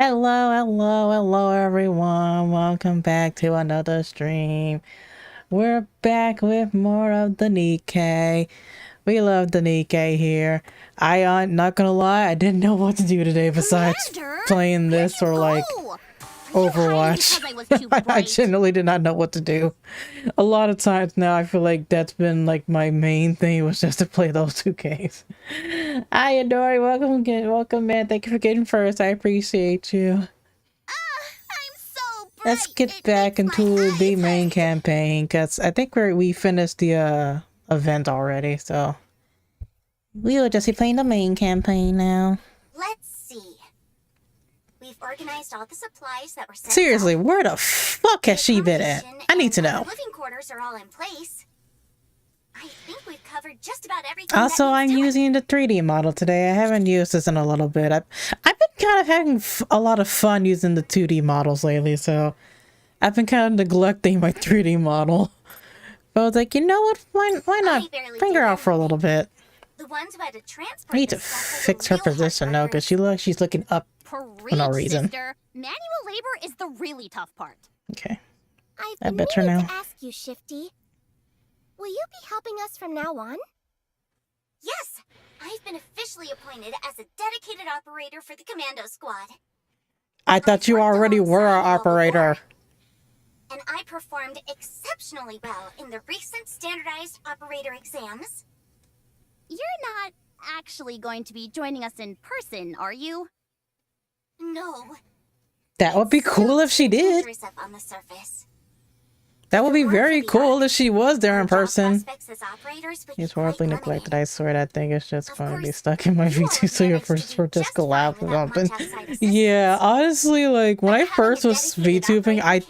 Hello, everyone. Welcome back to another stream. We're back with more of the Nikke. We love the Nikke here. Not gonna lie, I didn't know what to do today besides Commander, playing this or like Overwatch. I generally did not know what to do. A lot of times now, I feel like that's been like my main thing was just to play those two games. Hi, Adori. Welcome, man. Thank you for getting first. I appreciate you. I'm so bright. Let's get back into the main campaign because I think we finished the event already, so we'll just be playing the main campaign now. Let's see. We've organized all the supplies that were sent. Seriously, where the fuck has she been at? I need to know. Living quarters are all in place. I think we've covered just about everything. Also, I'm using the 3D model today. I haven't used this in a little bit. I've been kind of having a lot of fun using the 2D models lately, so I've been kind of neglecting my 3D model. But I was like, you know what? Why not bring her out for a little bit? The ones who had to transport. I need to fix her position though, because she's looking up for no reason. Sister. Manual labor is the really tough part. Okay. I've bet her now. to ask you, Shifty. Will you be helping us from now on? Yes, I've been officially appointed as a dedicated operator for the commando squad. I thought you already were our operator. And I performed exceptionally well in the recent standardized operator exams. You're not actually going to be joining us in person, are you? No. That would be cool if she did. On the surface. That would be very cool if she was there in person. He's horribly neglected, I swear. That thing is just going to be stuck in my V2 so your first will just collapse or something. Yeah, honestly, like, when I first was VTubing, I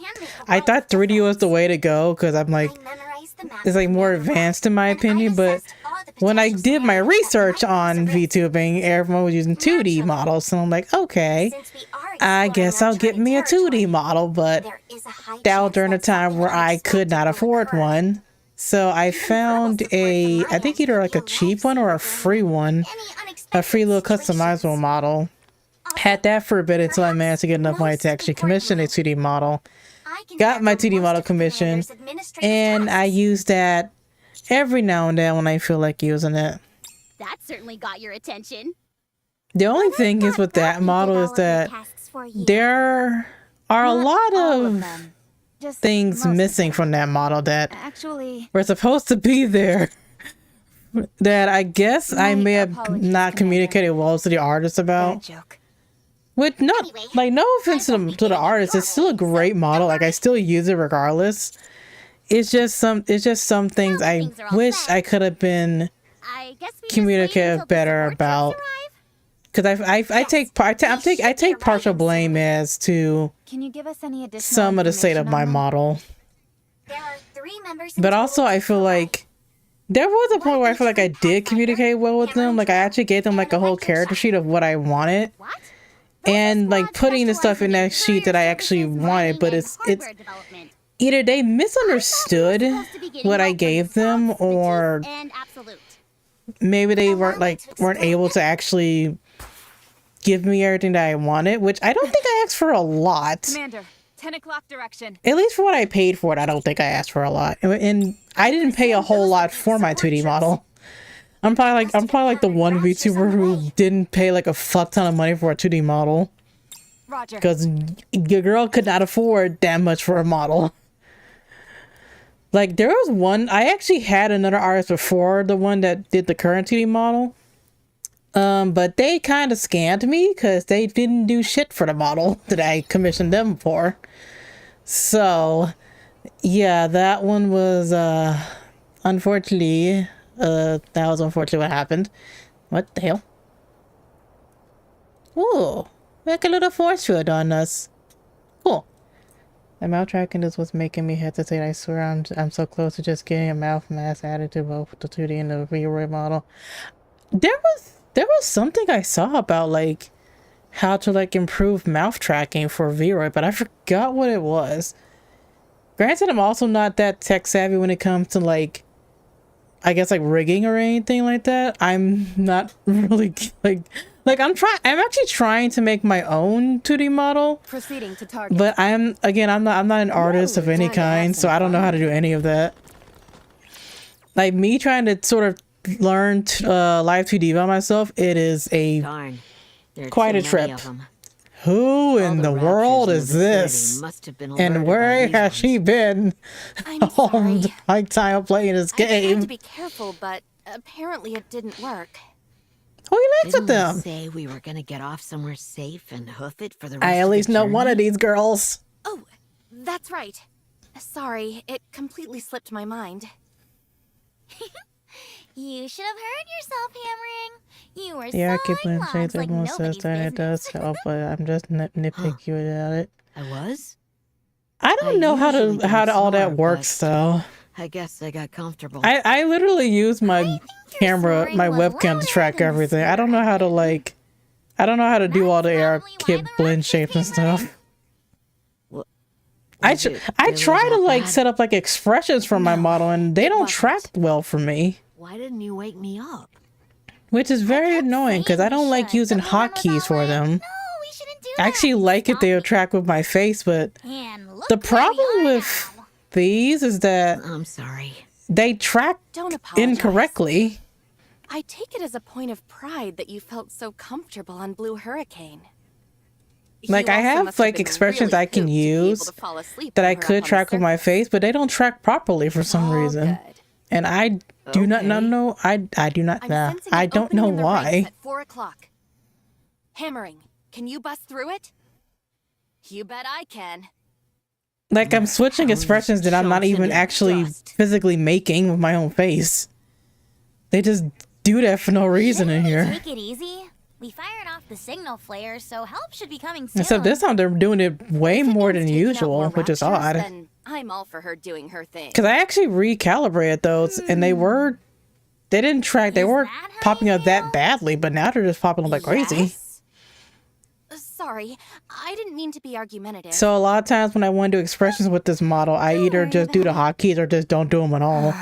thought 3D was the way to go, because I'm like, it's like more advanced in my opinion, but when I did my research on VTubing, everyone was using 2D models, so I'm like, okay, I guess I'll get me a 2D model, but that was during a time where I could not afford one. So I found I think either like a cheap one or a free one, a free little customizable model. Had that for a bit until I managed to get enough money to actually commission a 2D model. Got my 2D model commission, and I use that every now and then when I feel like using it. That certainly got your attention. The only thing is with that model is that there are a lot of things missing from that model that were supposed to be there. That I guess I may have not communicated well to the artist about. With no offense to the artist, it's still a great model. Like, I still use it regardless. It's just some things I wish I could have been communicative better about. Because I take partial blame as to some of the state of my model. But also I feel like there was a point where I feel like I did communicate well with them. Like, I actually gave them like a whole character sheet of what I wanted. And like putting the stuff in that sheet that I actually wanted, but it's either they misunderstood what I gave them, or maybe they weren't able to actually give me everything that I wanted, which I don't think I asked for a lot. Commander, 10 o'clock direction. At least for what I paid for it, I don't think I asked for a lot. And I didn't pay a whole lot for my 2D model. I'm probably like the one VTuber who didn't pay like a fuck ton of money for a 2D model. Roger. Because your girl could not afford that much for a model. Like, there was one, I actually had another artist before the one that did the current 2D model. But they kind of scammed me because they didn't do shit for the model that I commissioned them for. So, yeah, that one was, unfortunately, what happened. What the hell? Ooh, like a little force field on us. Cool. The mouth tracking is what's making me hesitate. I swear I'm so close to just getting a mouth mask added to both the 2D and the V-Roy model. There was something I saw about like how to like improve mouth tracking for V-Roy, but I forgot what it was. Granted, I'm also not that tech savvy when it comes to like, I guess, like rigging or anything like that. I'm not really like Like I'm actually trying to make my own 2D model, Proceeding to target. but I'm not an artist of any kind, so I don't know how to do any of that. Like me trying to sort of learn live 2D by myself, it is a Darn. There are quite too a many trip. of 'em. Who All in the raptures world in the is vicinity this? must have been And alerted by where these has ones. she been I'm all sorry. the time playing this I tried to game? be careful, but apparently it didn't work. Who he likes Didn't with we them? say we were gonna get off somewhere safe and hoof it for the rest I at of least the know one of journey? these girls. Oh, that's right. Sorry, it completely slipped my mind. You should have heard yourself hammering. You were Yeah, I keep sawing playing shades logs like everyone says nobody's that it does business. help, but I'm just nitpicky at it. I was? I don't know how usually to don't all that snore, works but though. I guess I got comfortable. I literally use my your camera, snoring my was webcam to track louder than the everything. I don't know how to like, I don't know how to do all the That's air probably why kit the blend raptors shapes and came running. stuff. Was it I really try to that like bad? set up like expressions for my No, model and they it don't wasn't. track well for me, Why didn't you wake me up? which is very kept annoying because I saying we don't like should, using but Lauren was hotkeys for all like, them. No, we shouldn't do I actually that. like if Stop they me. track with my face, but And look the where we problem are with now. these is that I'm sorry. they track Don't apologize. incorrectly. I take it as a point of pride that you felt so comfortable on Blue Hurricane. Like, You I also have, must like, been expressions really I can pooped to be able use to fall asleep that when I we're up could on the track with my surface. face, but they don't track properly for some All reason. good. And I do not Okay. know. I do not I'm know. sensing I an don't opening know in the why. ranks at 4 o'clock. Hammering. Can you bust through it? You bet I can. Like I'm switching Pounds expressions that I'm not chunks even into actually dust. physically making with my own face. They just do that for no reason in here. Take it easy. We fired off the signal flare, so help should be coming soon. Except this time they're doing it way If it more means than taking out usual, more which is raptures, odd. then I'm all for her doing her thing. Because I actually recalibrated those, and they didn't track. They Is weren't that how popping you up that feel? badly, but now they're just popping up like crazy. Yes? Sorry, I didn't mean to be argumentative. So a lot of times when I want to do expressions with this model, I either worry just do the about hotkeys or just don't do them at all.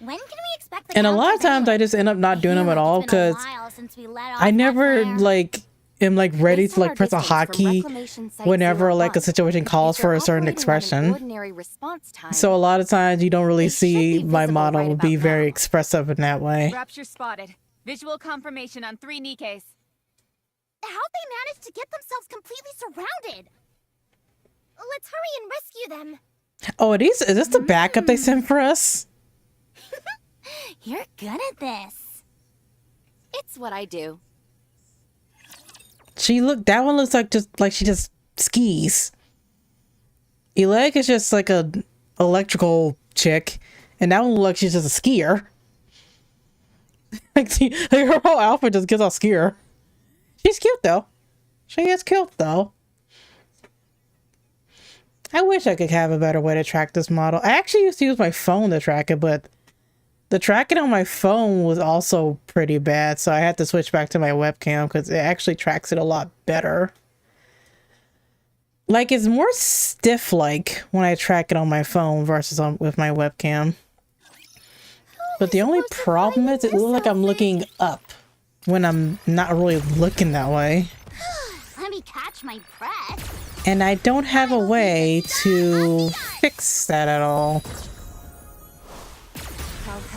When can we expect the And a lot of countdown times I anyway? just end up not doing them at feel like all it's been a because while since we let I off never that flare. like am like ready They to set like our press a distance from hotkey reclamation site whenever like a 01. situation calls If you're for a certain operating at an expression. ordinary response time, So a lot of times you don't really They should see be my visible model right be about very now. expressive in that way. Rapture spotted. Visual confirmation on 3 Nikkes. how'd they manage to get themselves completely surrounded? Let's hurry and rescue them. Oh, is this the backup they sent for us? You're good at this. It's what I do. That one looks like she just skis. Eleg is just like a electrical chick, and that one looks like she's just a skier. Like her whole outfit just gives off skier. She's cute though. She is cute though. I wish I could have a better way to track this model. I actually used to use my phone to track it, but the tracking on my phone was also pretty bad, so I had to switch back to my webcam because it actually tracks it a lot better. Like, it's more stiff-like when I track it on my phone versus with my webcam. But the only problem is it looks like I'm looking up when I'm not really looking that way. Let me catch my breath. And I don't have a way to fix that at all.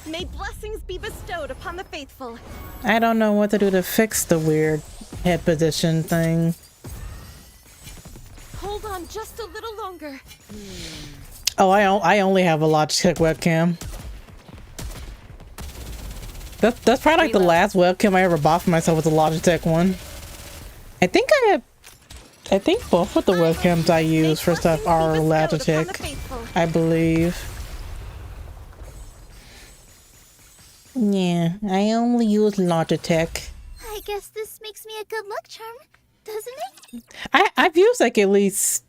May blessings be bestowed upon the faithful. I don't know what to do to fix the weird head position thing. Hold on just a little longer. Oh, I only have a Logitech webcam. That's probably like the last webcam I ever bought for myself was a Logitech one. I think both of the webcams I use for stuff are Logitech, I believe. Yeah, I only use Logitech. I guess this makes me a good luck charm, doesn't it? I've used like at least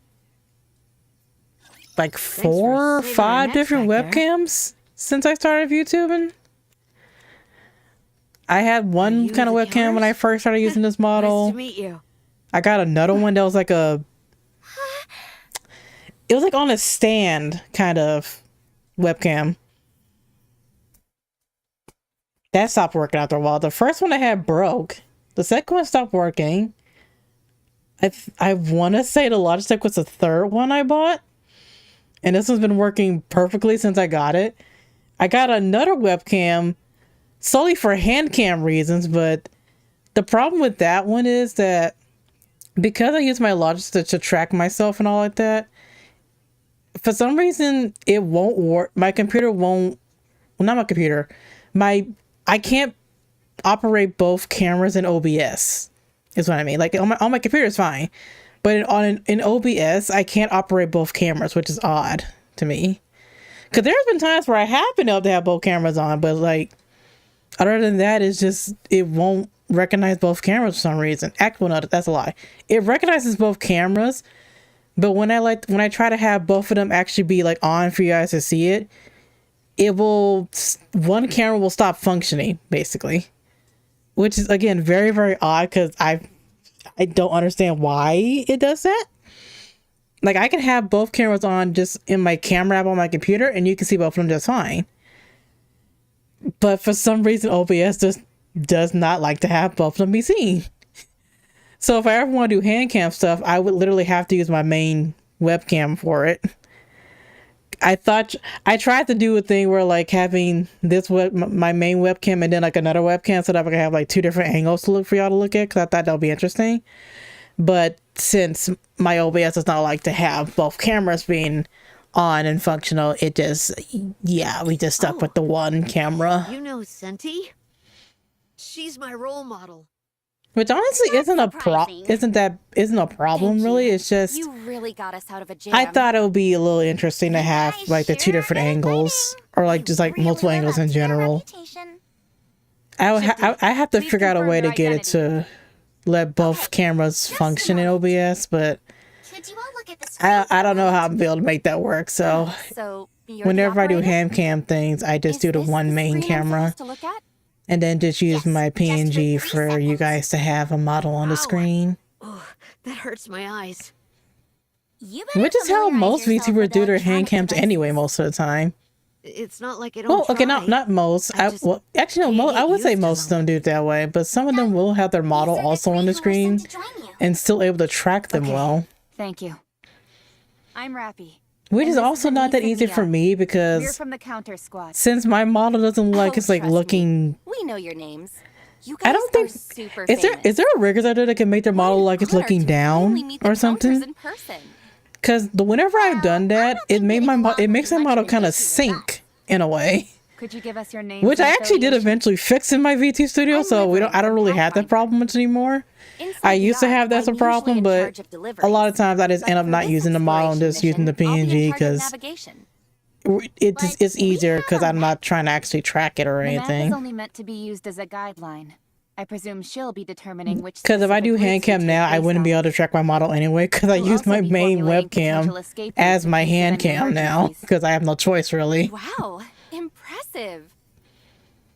like 4 or saving 5 our necks different back there. webcams since I started YouTubing. I had one you kind of the webcam when I killers? first started using this model. Nice to meet you. I got another one that was like it was like on a stand kind of webcam. That stopped working after a while. The first one I had broke The second one stopped working. I want to say the Logitech was the third one I bought. And this one's been working perfectly since I got it. I got another webcam solely for hand cam reasons, but the problem with that one is that because I use my Logitech to track myself and all like that, for some reason it won't work. My computer won't, well, not my computer. I can't operate both cameras in OBS. Is what I mean. Like on my computer is fine, but in OBS I can't operate both cameras, which is odd to me. Because there's been times where I have been able to have both cameras on, but like other than that, it's just it won't recognize both cameras for some reason. Well, no, that's a lie. It recognizes both cameras, but when I try to have both of them actually be like on for you guys to see it, one camera will stop functioning basically. Which is, again, very, very odd because I don't understand why it does that. Like, I can have both cameras on just in my camera app on my computer and you can see both of them just fine. But for some reason, OBS just does not like to have both of them be seen. So if I ever want to do hand cam stuff, I would literally have to use my main webcam for it. I tried to do a thing where like having my main webcam and then like another webcam so that I can have like two different angles to look for y'all to look at because I thought that would be interesting. But since my OBS does not like to have both cameras being on and functional, we just stuck with the one camera. You know Senti? She's my role model. Which honestly isn't a problem Thank really. you. It's just You really got us out of a jam. I thought it would be a little interesting to have like the two different angles or like just like multiple angles in general. I have to figure out a way to get it to let both cameras function in OBS, but I don't know how I'm able to make that work. So whenever I do hand cam things, I just do the one main camera and then just use my PNG for you guys to have a model on the screen. Oh, that hurts my eyes. Which is how most VTubers do their hand cams anyway most of the time. It's not like I don't Well, okay, try. not most. I would say most of them do it that way, but some of them will have their model also on the screen and still able to track them well. Thank you. I'm Rappy. Which is also not that easy for me We're because from the counter squad. since my model doesn't look like it's like trust me. looking. We know your names. You guys I don't think are super is there riggers out there that can make their model like it's looking down or something? Because whenever I've done that, it makes my model kind of sink in a way. Could you give us your name? Which I actually did eventually fix in my VT Studio, so I don't really have that problem much anymore. I used to have that as a problem, but a lot of times I just end up not using the model and just using the PNG because it's easier because I'm not trying to actually track it or The map is anything. only meant to be used as a guideline. I presume she'll be determining which. Because if I do specific hand routes cam we now, take I based wouldn't be on able to track my model anyway because I We'll use also my be main formulating webcam potential escape as routes in my case of hand any cam now emergencies. because I have no choice really. Wow, impressive.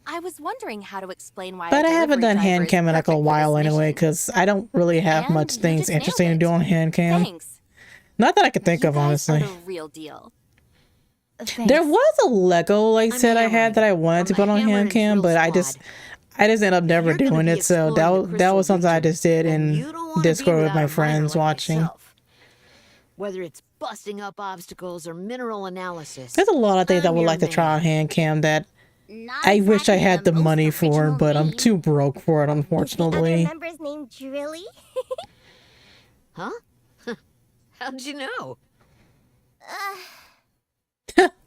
I was wondering how to explain why. But a I haven't delivery done hand driver is cam in like a perfect for while this anyway mission. because I don't really have And much you things just nailed interesting to it. do on hand cam. Thanks. Not that I can think You of guys honestly. are the real deal. Thanks. There was a Lego like I'm set I Hammer had that I wanted to from put the on Hammer hand and cam, Drill but I Squad. just end up never You're gonna doing be it. So exploring the that was crystal something I region, just did and in you don't wanna be Discord with without my a miner friends like watching. myself. Whether it's busting up obstacles or mineral analysis. There's a lot of things I I'm would your like to try man. on hand cam that Not I wish I exactly had the most money for, original but I'm me. too broke for it, Is the other unfortunately. member's name Drilly? Huh? How'd you know?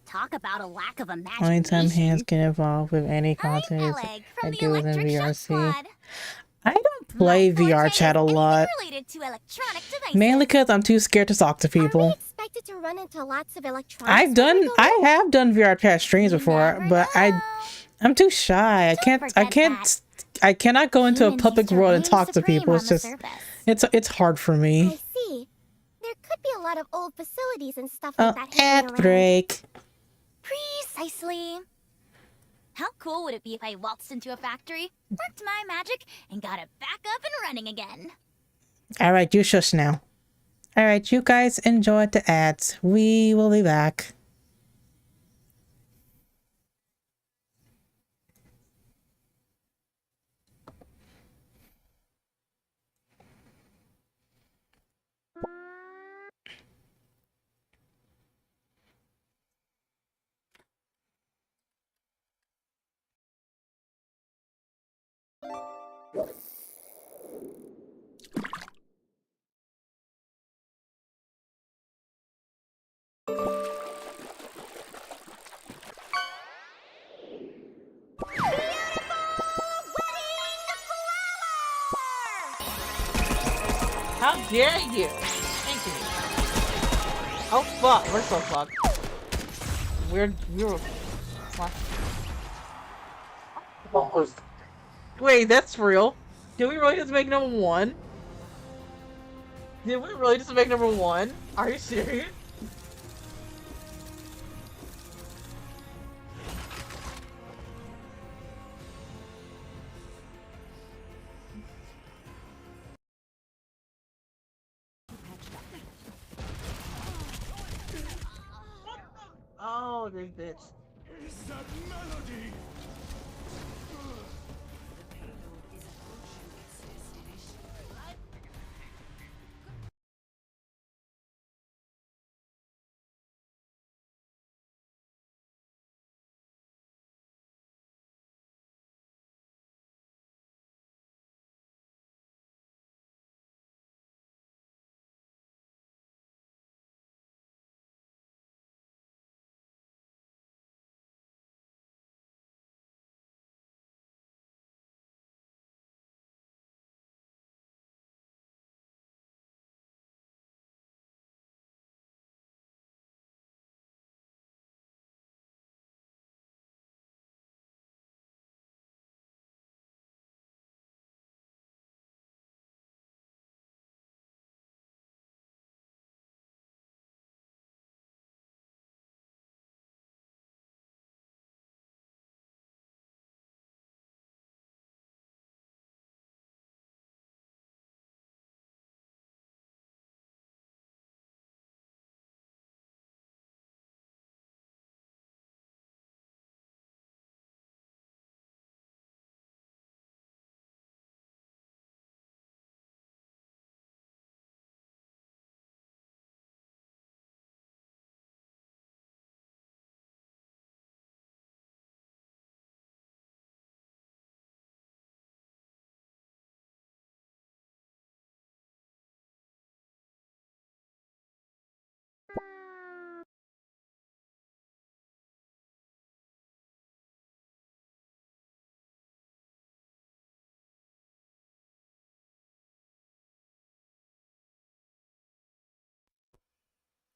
Talk about a lack of imagination. Anytime hands get involved with any content I'm I Alec from the do within Electric Shock VRC. Squad. I don't play My VR forte chat a is anything lot, related to electronic devices. mainly because I'm too scared to talk to Are we people. expected to run into lots of electronics? I have done VR chat streams before, Never but know. I'm too shy. I cannot go into a Humans public used to world and reign talk to supreme people. on It's the just surface. it's hard for I me. see. There could be a lot of old facilities and stuff like that hanging Ad around. break. Precisely. How cool would it be if I waltzed into a factory, worked my magic, and got it back up and running again? All right, you shush now. All right, you guys enjoy the ads. We will be back. How dare you? Thank you. Oh fuck, we're so fucked. We're fuck. Wait, that's real. Did we really just make number one? Did we really just make number one? Are you serious? Oh, this bitch. Is that melody?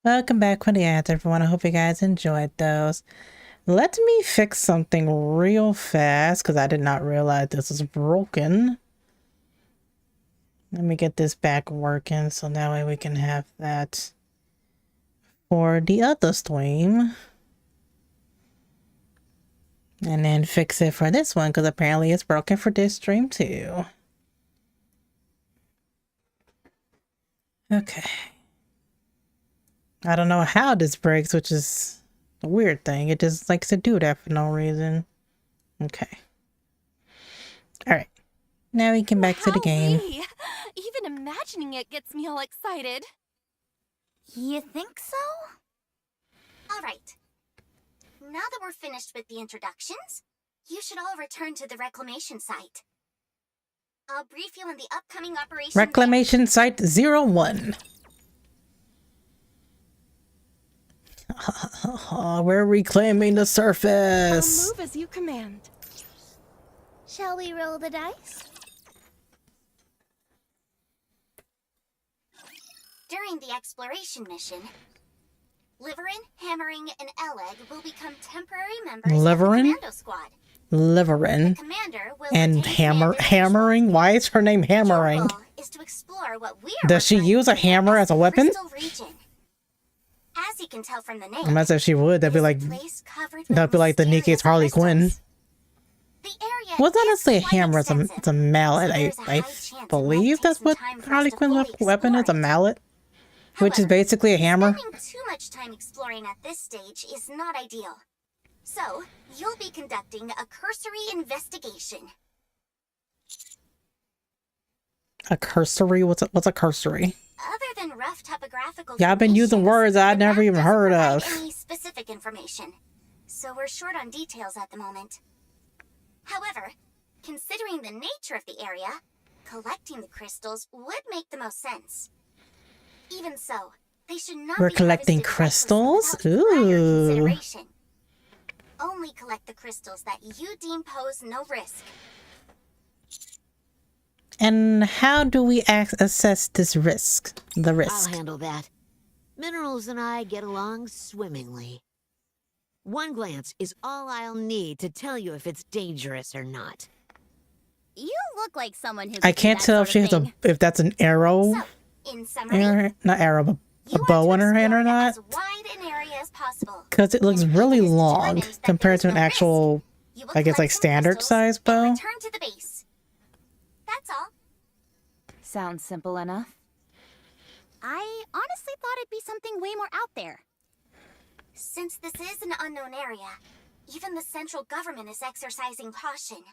Welcome back for the ads, everyone. I hope you guys enjoyed those. Let me fix something real fast because I did not realize this was broken. Let me get this back working so that way we can have that for the other stream. And then fix it for this one because apparently it's broken for this stream too. Okay. I don't know how this breaks, which is a weird thing. It just likes to do that for no reason. Okay. Alright. Now we can back to the game. Wowee. Even imagining it gets me all excited. You think so? Alright. Now that we're finished with the introductions, you should all return to the reclamation site. I'll brief you on the upcoming operation. Reclamation Site 01. We're reclaiming the surface. I'll move as you command. Shall we roll the dice? During the exploration mission, Liverin, Hammering, and Eleg will become temporary members of the Liverin? Commando Squad. Liverin. The commander will And retain command of Hammering? Why is her name Hammering? Your goal is to explore what we are Does she referring use a to hammer as a the weapon? Crystal Region. As you can tell from the name, I'm not sure if she would. That'd be like the the Nikke's Harley Quinn. The area Well, it's not is necessarily a quite hammer, extensive, it's a mallet. so there's a high I chance it believe might that's take what some time for us Harley to Quinn's fully weapon is, a explore it. mallet. Which is However, basically a hammer. Spending too much time exploring at this stage is not ideal. So, you'll be conducting a cursory investigation. A cursory? What's a cursory? Other than rough topographical Yeah, I've been using formations, words I'd the never map even doesn't heard provide of. any specific information, so we're short on details at the moment. However, considering the nature of the area, collecting the crystals would make the most sense. Even so, they should not We're be collecting harvested recklessly crystals? without prior Ooh. consideration. Only collect the crystals that you deem pose no risk. And how do we assess this risk? The I'll risk. handle that. Minerals and I get along swimmingly. One glance is all I'll need to tell you if it's dangerous or not. You look like someone who I can't tell if she has if that's an arrow. So, in summary, Not arrow, but you a bow want in to her hand or explore not. as wide an area as possible. Because it looks And really if it is long determined that compared to there's an no risk, actual, you will I guess, like collect some standard crystals size and bow. return to the base. That's all. Sounds simple enough. I honestly thought it'd be something way more out there. Since this is an unknown area, even the central government is exercising caution.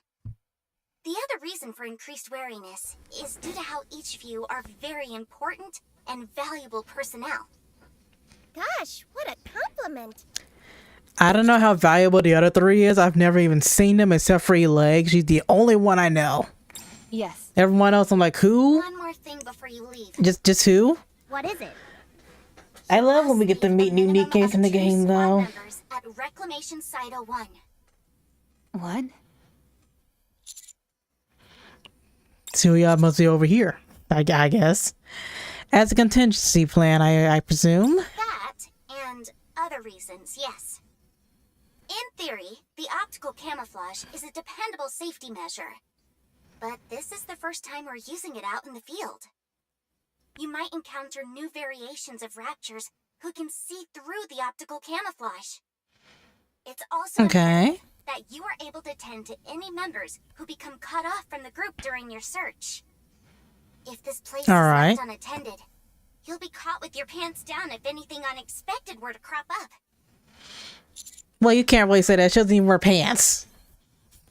The other reason for increased wariness is due to how each of you are very important and valuable personnel. Gosh, what a compliment. I don't know how valuable the other three is. I've never even seen them except for Eleg. She's the only one I know. Yes. Everyone else, I'm like, who? One more thing before you leave. Just who? What is it? I love when we get to meet new Nikkes in the game, though. Members at Reclamation Site 01. What? So y'all must be over here, I guess. As a contingency plan, I presume. That and other reasons, yes. In theory, the optical camouflage is a dependable safety measure. But this is the first time we're using it out in the field. You might encounter new variations of raptures who can see through the optical camouflage. It's also Okay. that you are able to tend to any members who become cut off from the group during your search. If this place All is right. left unattended, you'll be caught with your pants down if anything unexpected were to crop up. Well, you can't really say that. She doesn't even wear pants.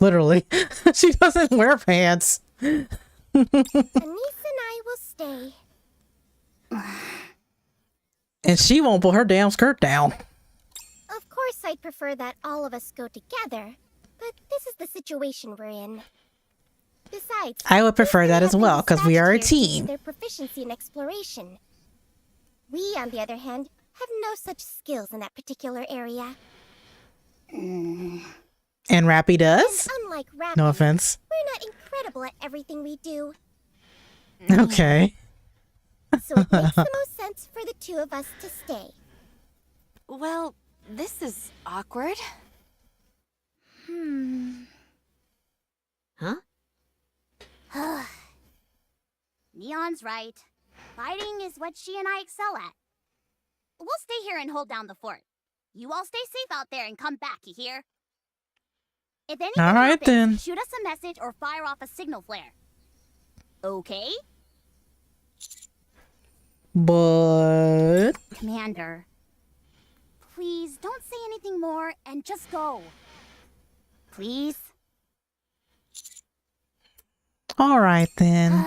Literally. She doesn't wear pants. Anise and I will stay. And she won't pull her damn skirt down. Of course, I'd prefer that all of us go together, but this is the situation we're in. Besides, I would prefer these that three as have well, been 'cause we are a dispatched here due to team. Their proficiency in exploration. We, on the other hand, have no such skills in that particular area. And Rappy does? Unlike Rappy, No offense. we're not incredible at everything we do, Okay. so it makes the most sense for the two of us to stay. Well, this is awkward. Huh? Neon's right. Fighting is what she and I excel at. We'll stay here and hold down the fort. You all stay safe out there and come back, you hear? If anything All right, happens, then. shoot us a message or fire off a signal flare. Okay? But... Commander, please don't say anything more and just go. Please? All right, then.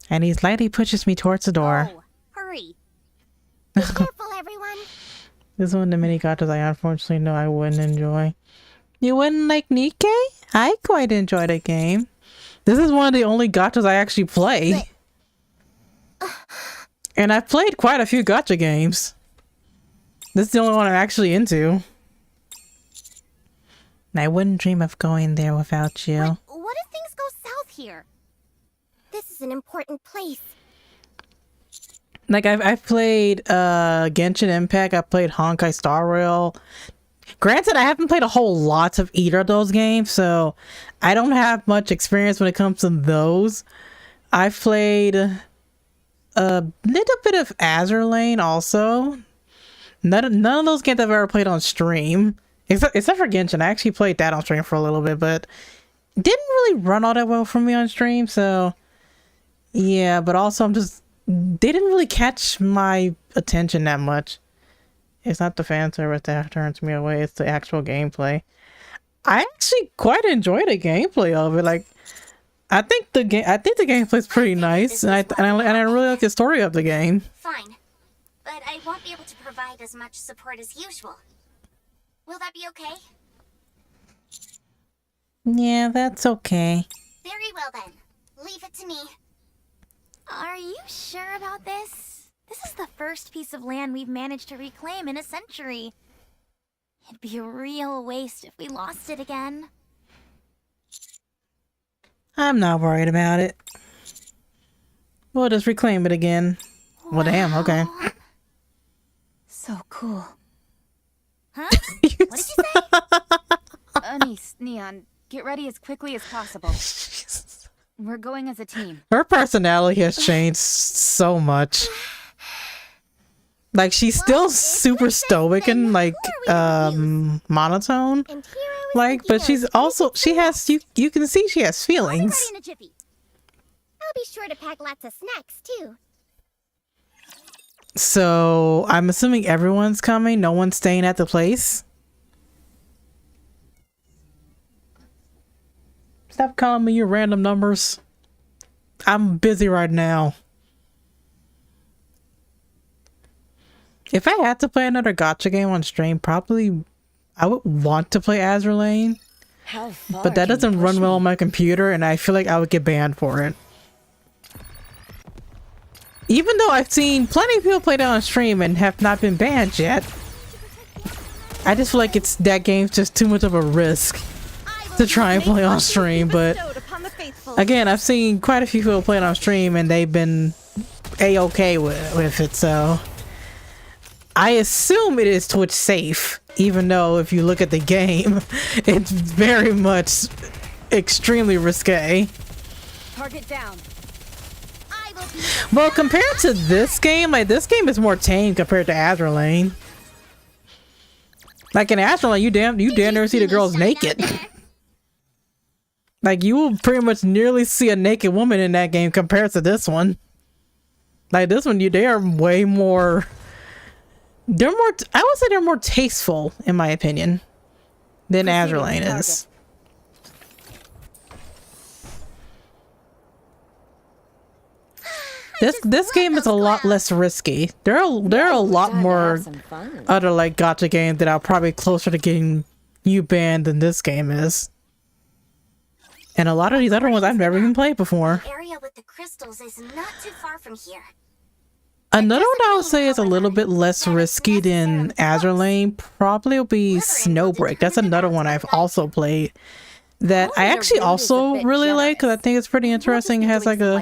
And he slightly pushes me towards the door. Go. Hurry. Be careful, everyone. This is one of the many gachas I unfortunately know I wouldn't enjoy. You wouldn't like Nikke? I quite enjoy the game. This is one of the only gachas I actually play. And I've played quite a few gacha games. This is the only one I'm actually into. And I wouldn't dream of going there without you. What if things go south here? This is an important place. Like I've played Genshin Impact, I've played Honkai Star Rail. Granted, I haven't played a whole lot of either of those games, so I don't have much experience when it comes to those. I've played a little bit of Azure Lane also. None of those games I've ever played on stream. Except for Genshin. I actually played that on stream for a little bit, but it didn't really run all that well for me on stream, so yeah, but also they didn't really catch my attention that much. It's not the fan service that turns me away, it's the actual gameplay. I actually quite enjoy the gameplay of it. Like, I think the gameplay is pretty nice, and I really like the story of the game. Fine. But I won't be able to provide as much support as usual. Will that be okay? Yeah, that's okay. Very well then. Leave it to me. Are you sure about this? This is the first piece of land we've managed to reclaim in a century. It'd be a real waste if we lost it again. I'm not worried about it. We'll just reclaim it again. Well, damn, okay. Wow. So cool. Huh? What did you say? Anise, Neon, get ready as quickly as possible. We're going as a team. Her personality has changed so much. Like, she's still super stoic and, like, monotone. And here I was Like, but she's also, she has, you can see she has I'll be feelings. ready in a jiffy. I'll be sure to pack lots of snacks, too. So, I'm assuming everyone's coming. No one's staying at the place. Stop calling me your random numbers. I'm busy right now. If I had to play another gacha game on stream, probably I would want to play Azur Lane. But that doesn't run well on my computer, and I feel like I would get banned for it. Even though I've seen plenty of people play that on stream and have not been banned yet, I just feel like that game's just too much of a risk to try and play on stream. But again, I've seen quite a few people play it on stream and they've been a-okay with it, so I assume it is Twitch safe, even though if you look at the game, it's very much extremely risque. Target down. Well, compared to this game, like, this game is more tame compared to Azur Lane. Like, in Azur Lane, you damn near see the girls naked. Like, you will pretty much nearly see a naked woman in that game compared to this one. Like, this one, they are way more... They're more... I would say they're more tasteful, in my opinion, than Azur Lane is. This game is a lot less risky. There are a lot more other like gacha games that are probably closer to getting you banned than this game is. And a lot of these other ones I've never even played before. The area with the crystals is not too far from here. Another one I would say is a little bit less risky than Azur Lane probably will be Snowbreak. That's another one I've also played that I actually also really like because I think it's pretty interesting. It has like a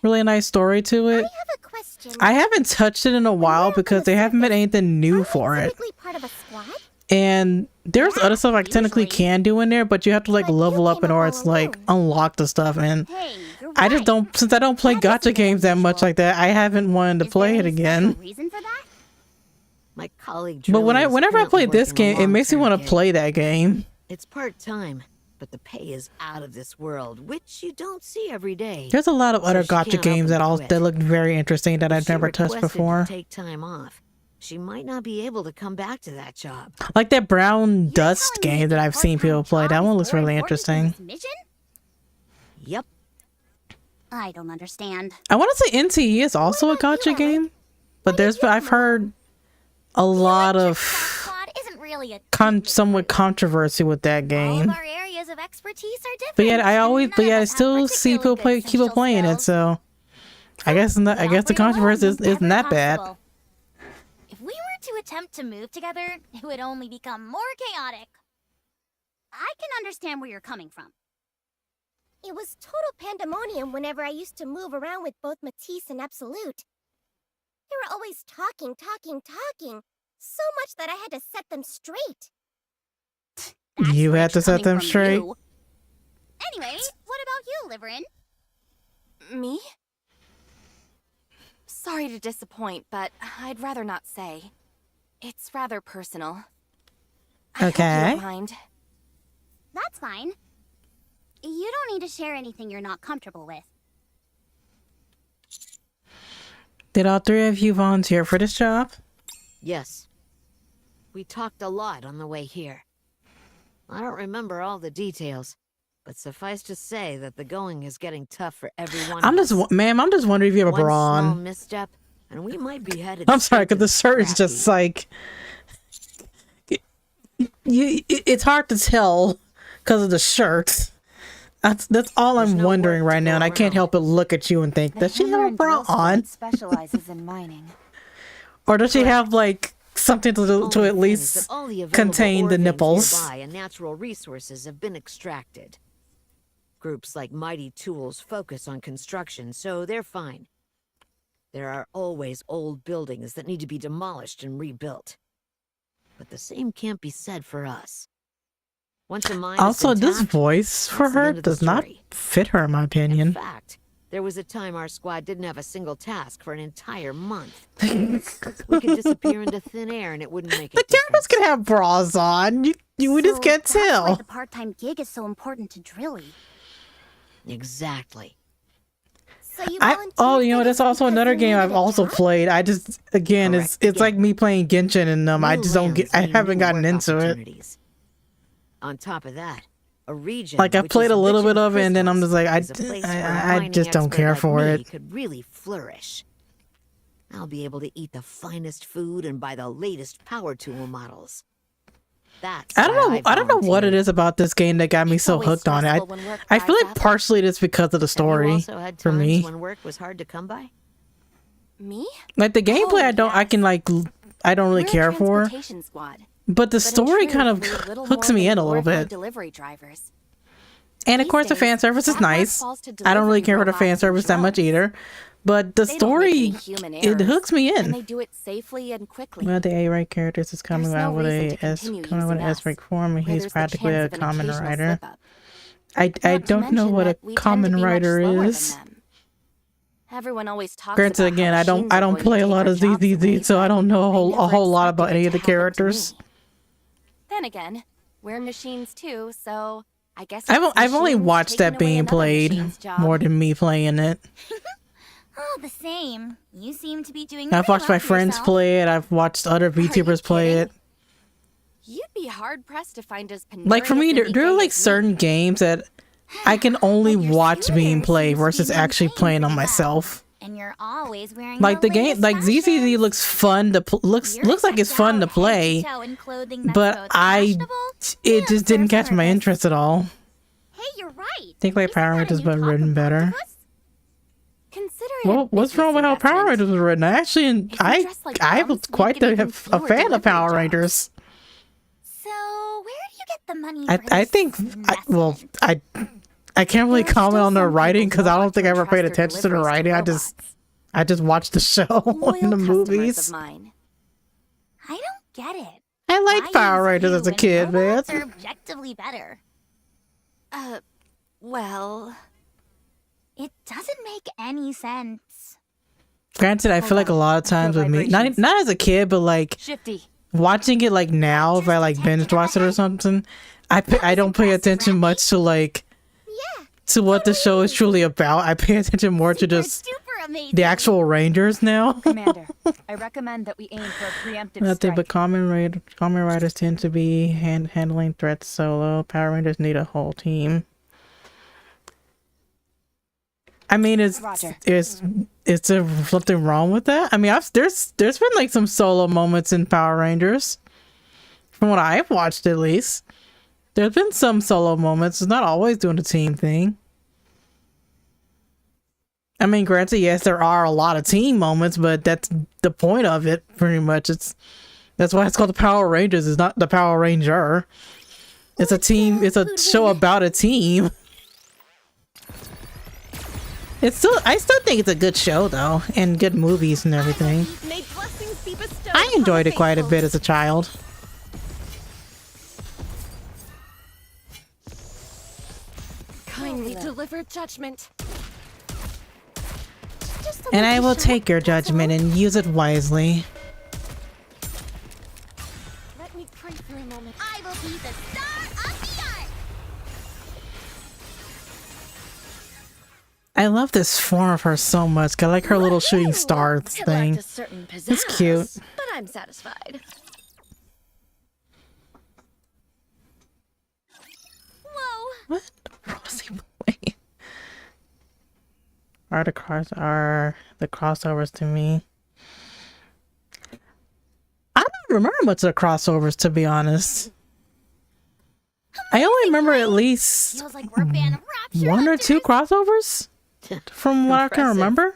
really nice story to it. I have a question. I haven't touched it in a while because they haven't made anything new for it. Technically part of a squad? And there's other stuff I technically can do in there, but you have to like level up in order to like unlock the stuff. And Hey, you're I just right. don't, since I don't play gacha games that much like that, I haven't wanted to play it again. Reason for that? My colleague But Drew is whenever I play currently this working a game, it makes me long-term want to gig. play that game. It's part-time, but the pay is out of this world, which you don't see every day. There's a lot of other she gacha can't games help that but that quit. look very interesting that I've She never touched requested to before. take time off. She might not be able to come back to that job. Like that Brown Dust telling me game that a I've seen people play. part-time That job one is looks more really important than interesting. this mission? Yep. I don't understand. I want to say NTE is also a gacha game, but I've heard a lot of Squad isn't really a somewhat controversy with that All game. of our areas of expertise are different. But yet and I still see people keep playing it. So I guess the controversy isn't that bad. If we were to attempt to move together, it would only become more chaotic. I can understand where you're coming from. It was total pandemonium whenever I used to move around with both Matisse and Absolute. They were always talking, so much that I had to set them straight. That's You had to strange set them coming from straight. you. Anyway, what about you, Liverin? Me? Sorry to disappoint, but I'd rather not say. It's rather personal. I hope you Okay. don't mind. That's fine. You don't need to share anything you're not comfortable with. Did all three of you volunteer for this job? Yes. We talked a lot on the way here. I don't remember all the details, but suffice to say that the going is getting tough for everyone. I'm just wondering if you have a One bra small on. misstep, and we might be headed. I'm sorry, straight because to the shirt is just crappy. like it's hard to tell because of the shirt. That's all I'm no wondering work to right now, go and I can't around. help but look at you and think, The does she have hammer a and bra drill squad on? specializes in mining. Or does she have like something to Only at thing is that least all the available contain ore the veins nipples? nearby and natural resources have been extracted. Groups like Mighty Tools focus on construction, so they're fine. There are always old buildings that need to be demolished and rebuilt. But the same can't be said for us. Once a mine has Also, been this tapped, voice for that's the her end of the does not story. fit her, in my In opinion. fact, there was a time our squad didn't have a single task for an entire month. We could disappear into thin air and it wouldn't make a The characters difference. can have bras on. We just can't That's why tell. the part-time gig is so important to Drilly. Exactly. So you Oh, you know, volunteered that's for this also because another you game needed I've a also job? played. I just, again, it's Correct like again. me playing Genshin and I New just don't lands get, I mean haven't new gotten work into it. opportunities. On top of that, a region Like I which played is a little rich bit in of it and then I'm just like, crystals is a place where a I mining just don't expert care like for me it. could really flourish. I'll be able to eat the finest food and buy the latest power tool models. That's I don't why know. I don't know what it volunteered. is about this game that got me It's so always hooked on it. stressful when work I feel dries like up. partially it's because of the Have you story also had for times me. when work was hard to come by? Me? Like the gameplay, Oh, I can yes. like, I don't really We're a care for. transportation squad. But the But in story truth, kind of we're little hooks more me than in a little glorified bit. Delivery drivers. And of These course, the days, fan service is that work nice. falls to I don't really delivery care for the fan robots and service that much drones. either. But the They don't make any story, human it errors, hooks me and in. they do it safely and quickly. Well, the A-Right characters is coming There's out no with reason a to continue coming with an using us, S-rank form, and where he's there's the practically chance a of an common occasional writer. slip-up. I Not to don't know mention what a that we tend to common be much writer slower is. than them. Everyone always talks Granted, about again, how I don't machines are going to play a take lot our of jobs away, ZZZ, so I but don't know I a never whole lot about expected any it of the to happen to characters. me. Then again, we're machines too, so I guess I've it's I've only machines watched taking that away being another played machine's job. more than me playing it. Oh, the same. You seem to be doing I've pretty watched well my for friends yourself. play it. I've watched other Are you VTubers play kidding? it. You'd be hard pressed to find as Like for me, penurious a there are Nikke like as me. certain games that I can only But your watch being scooter played seems to be versus actually maintained playing on pretty well. myself. And you're always wearing Like the game, latest like ZZZ fashions. looks fun to looks You're like it's decked fun to out head play, toe in clothing that's but both it fashionable just and didn't serves catch my purpose. interest at all. Hey, you're right. I think like Isn't Power that a Rangers new but talk written from better. Octopus? Consider it Well, a what's wrong with how business Power investment. Rangers was written? I actually, If we dress like I was bums, we quite could make even a fewer fan of delivery Power jobs. Rangers. So, where do you get the money I for I this think investment? I can't really There are comment still on the some writing people because I who don't want think to I ever paid entrust their attention to the deliveries writing. robots. I just watched the show Loyal and the customers movies. of mine. I don't get it. I Why liked Power use Rangers you as a when kid, man. robots are objectively better? Well, It doesn't make any sense. Granted, I feel like a lot of times with me, not as a kid, but like Shifty. watching it like now, if I like binge watch it or something, I don't pay attention much to like Yeah. to what the show is truly about. I pay attention more to Super just duper amazing. the actual Rangers now. Commander, I recommend that we aim for a preemptive Nothing strike. but common riders tend to be handling threats solo. Power Rangers need a whole team. I mean, Roger. is there something wrong with that? I mean, there's been like some solo moments in Power Rangers, from what I've watched at least. There's been some solo moments. It's not always doing the team thing. I mean, granted, yes, there are a lot of team moments, but that's the point of it, pretty much. That's why it's called the Power Rangers. It's not the Power Ranger. It's a team. It's a show about a team. I still think it's a good show though, and good movies and everything. may blessings be bestowed I upon enjoyed the it quite a faithful. bit as a child. Kindly deliver judgment. Just to And make I you will sure, take your that's judgment all. and use it wisely. Let me pray for a moment. I will be the star of the art. I love this form of her so much. I like her little shooting star It thing. lacked a certain It's pizzazz, cute. but I'm satisfied. Whoa. What? Rosy boy. Are the crossovers to me? I don't remember much of the crossovers, to be honest. I only remember at least Feels like we're band of rapture one or hunters. two crossovers from what I can Impressive. remember.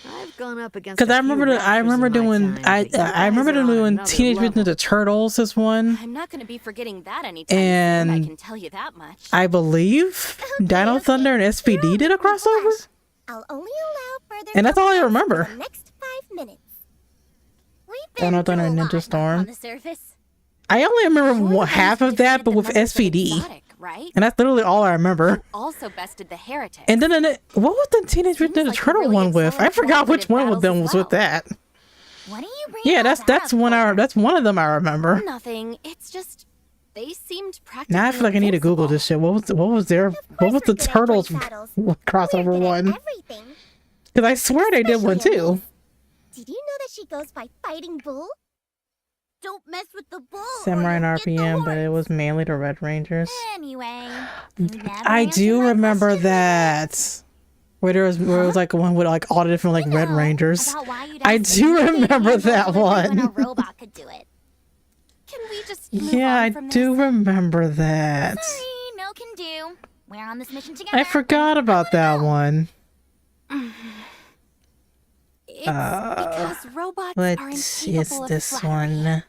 I've gone up against Because a I few remember, I raptures remember in my doing, time, I but you I remember guys are on doing another Teenage Mutant level. Ninja Turtles as one, I'm not going to be forgetting that anytime soon, I and can tell you that much. I believe Dino Thunder and SPD did a crossover, I'll only allow further and that's all I complaints remember. for the next 5 minutes. We've Dino been through Thunder a and lot Ninja Storm. on the surface. I only remember You're the half ones of that, defeated but the with members of SPD, Exotic, right? and that's literally all I remember. Also bested the Heretic. And then what was the Teenage Seems Mutant Ninja like you Turtle really one with? excel I in forgot which cooperative one of them battles was as with that. What do you bring Yeah, all that's that that's up one for? that's one of them I remember. Nothing. It's just they seemed practically Now I feel like I need to Google this shit. What was the Of the course we're good at Turtles joint battles. crossover We're good one? at everything. Because I swear they did one Especially too. Elise. Did you know that she goes by Fighting Bull? Don't mess with the bull. or Samurai and you'll get the RPM, but it horns. was mainly the Red Rangers. Anyway, you never I answered do my remember question. that. Where it was like one with like all the different like You Red know Rangers. about why you'd I ask do somebody to remember handle that delivery when a one. robot could do it. Can we just move Yeah, on I from do this? remember that. Sorry, no can do. We're on this mission together. I forgot about that one. It's because robots are What incapable is of this flattery. one?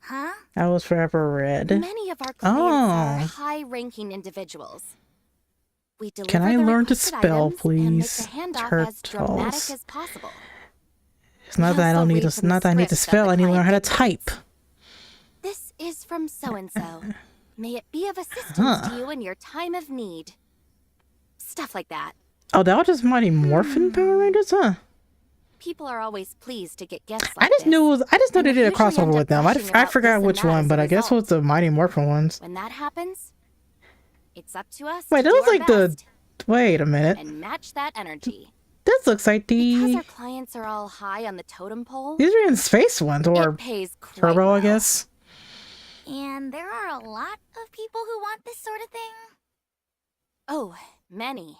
Huh? That was Forever Red. Many of our clients are Oh. high-ranking individuals. We deliver Can I the learn to requested spell, items and make please? the handoff as dramatic Turtles. as possible. It's not that I don't need to. Not that I need to spell. I need to learn how to type. This is from so-and-so. May it be of assistance Huh. to you in your time of need. Stuff like that. Oh, that was just Mighty Morphin Power Rangers, huh? People are always pleased to get guests like I just this. knew it was. I just know And they we did a usually crossover end up with them. gushing I about forgot this and which that one, as but a I guess it was result. the Mighty Morphin ones. When that happens, it's up to us Wait, to that do was our like the. best Wait a minute. and match that energy. This looks like Because our the. clients are all high on the totem pole, These are in space ones or it pays quite Turbo, well. I guess. And there are a lot of people who want this sort of thing. Oh, many.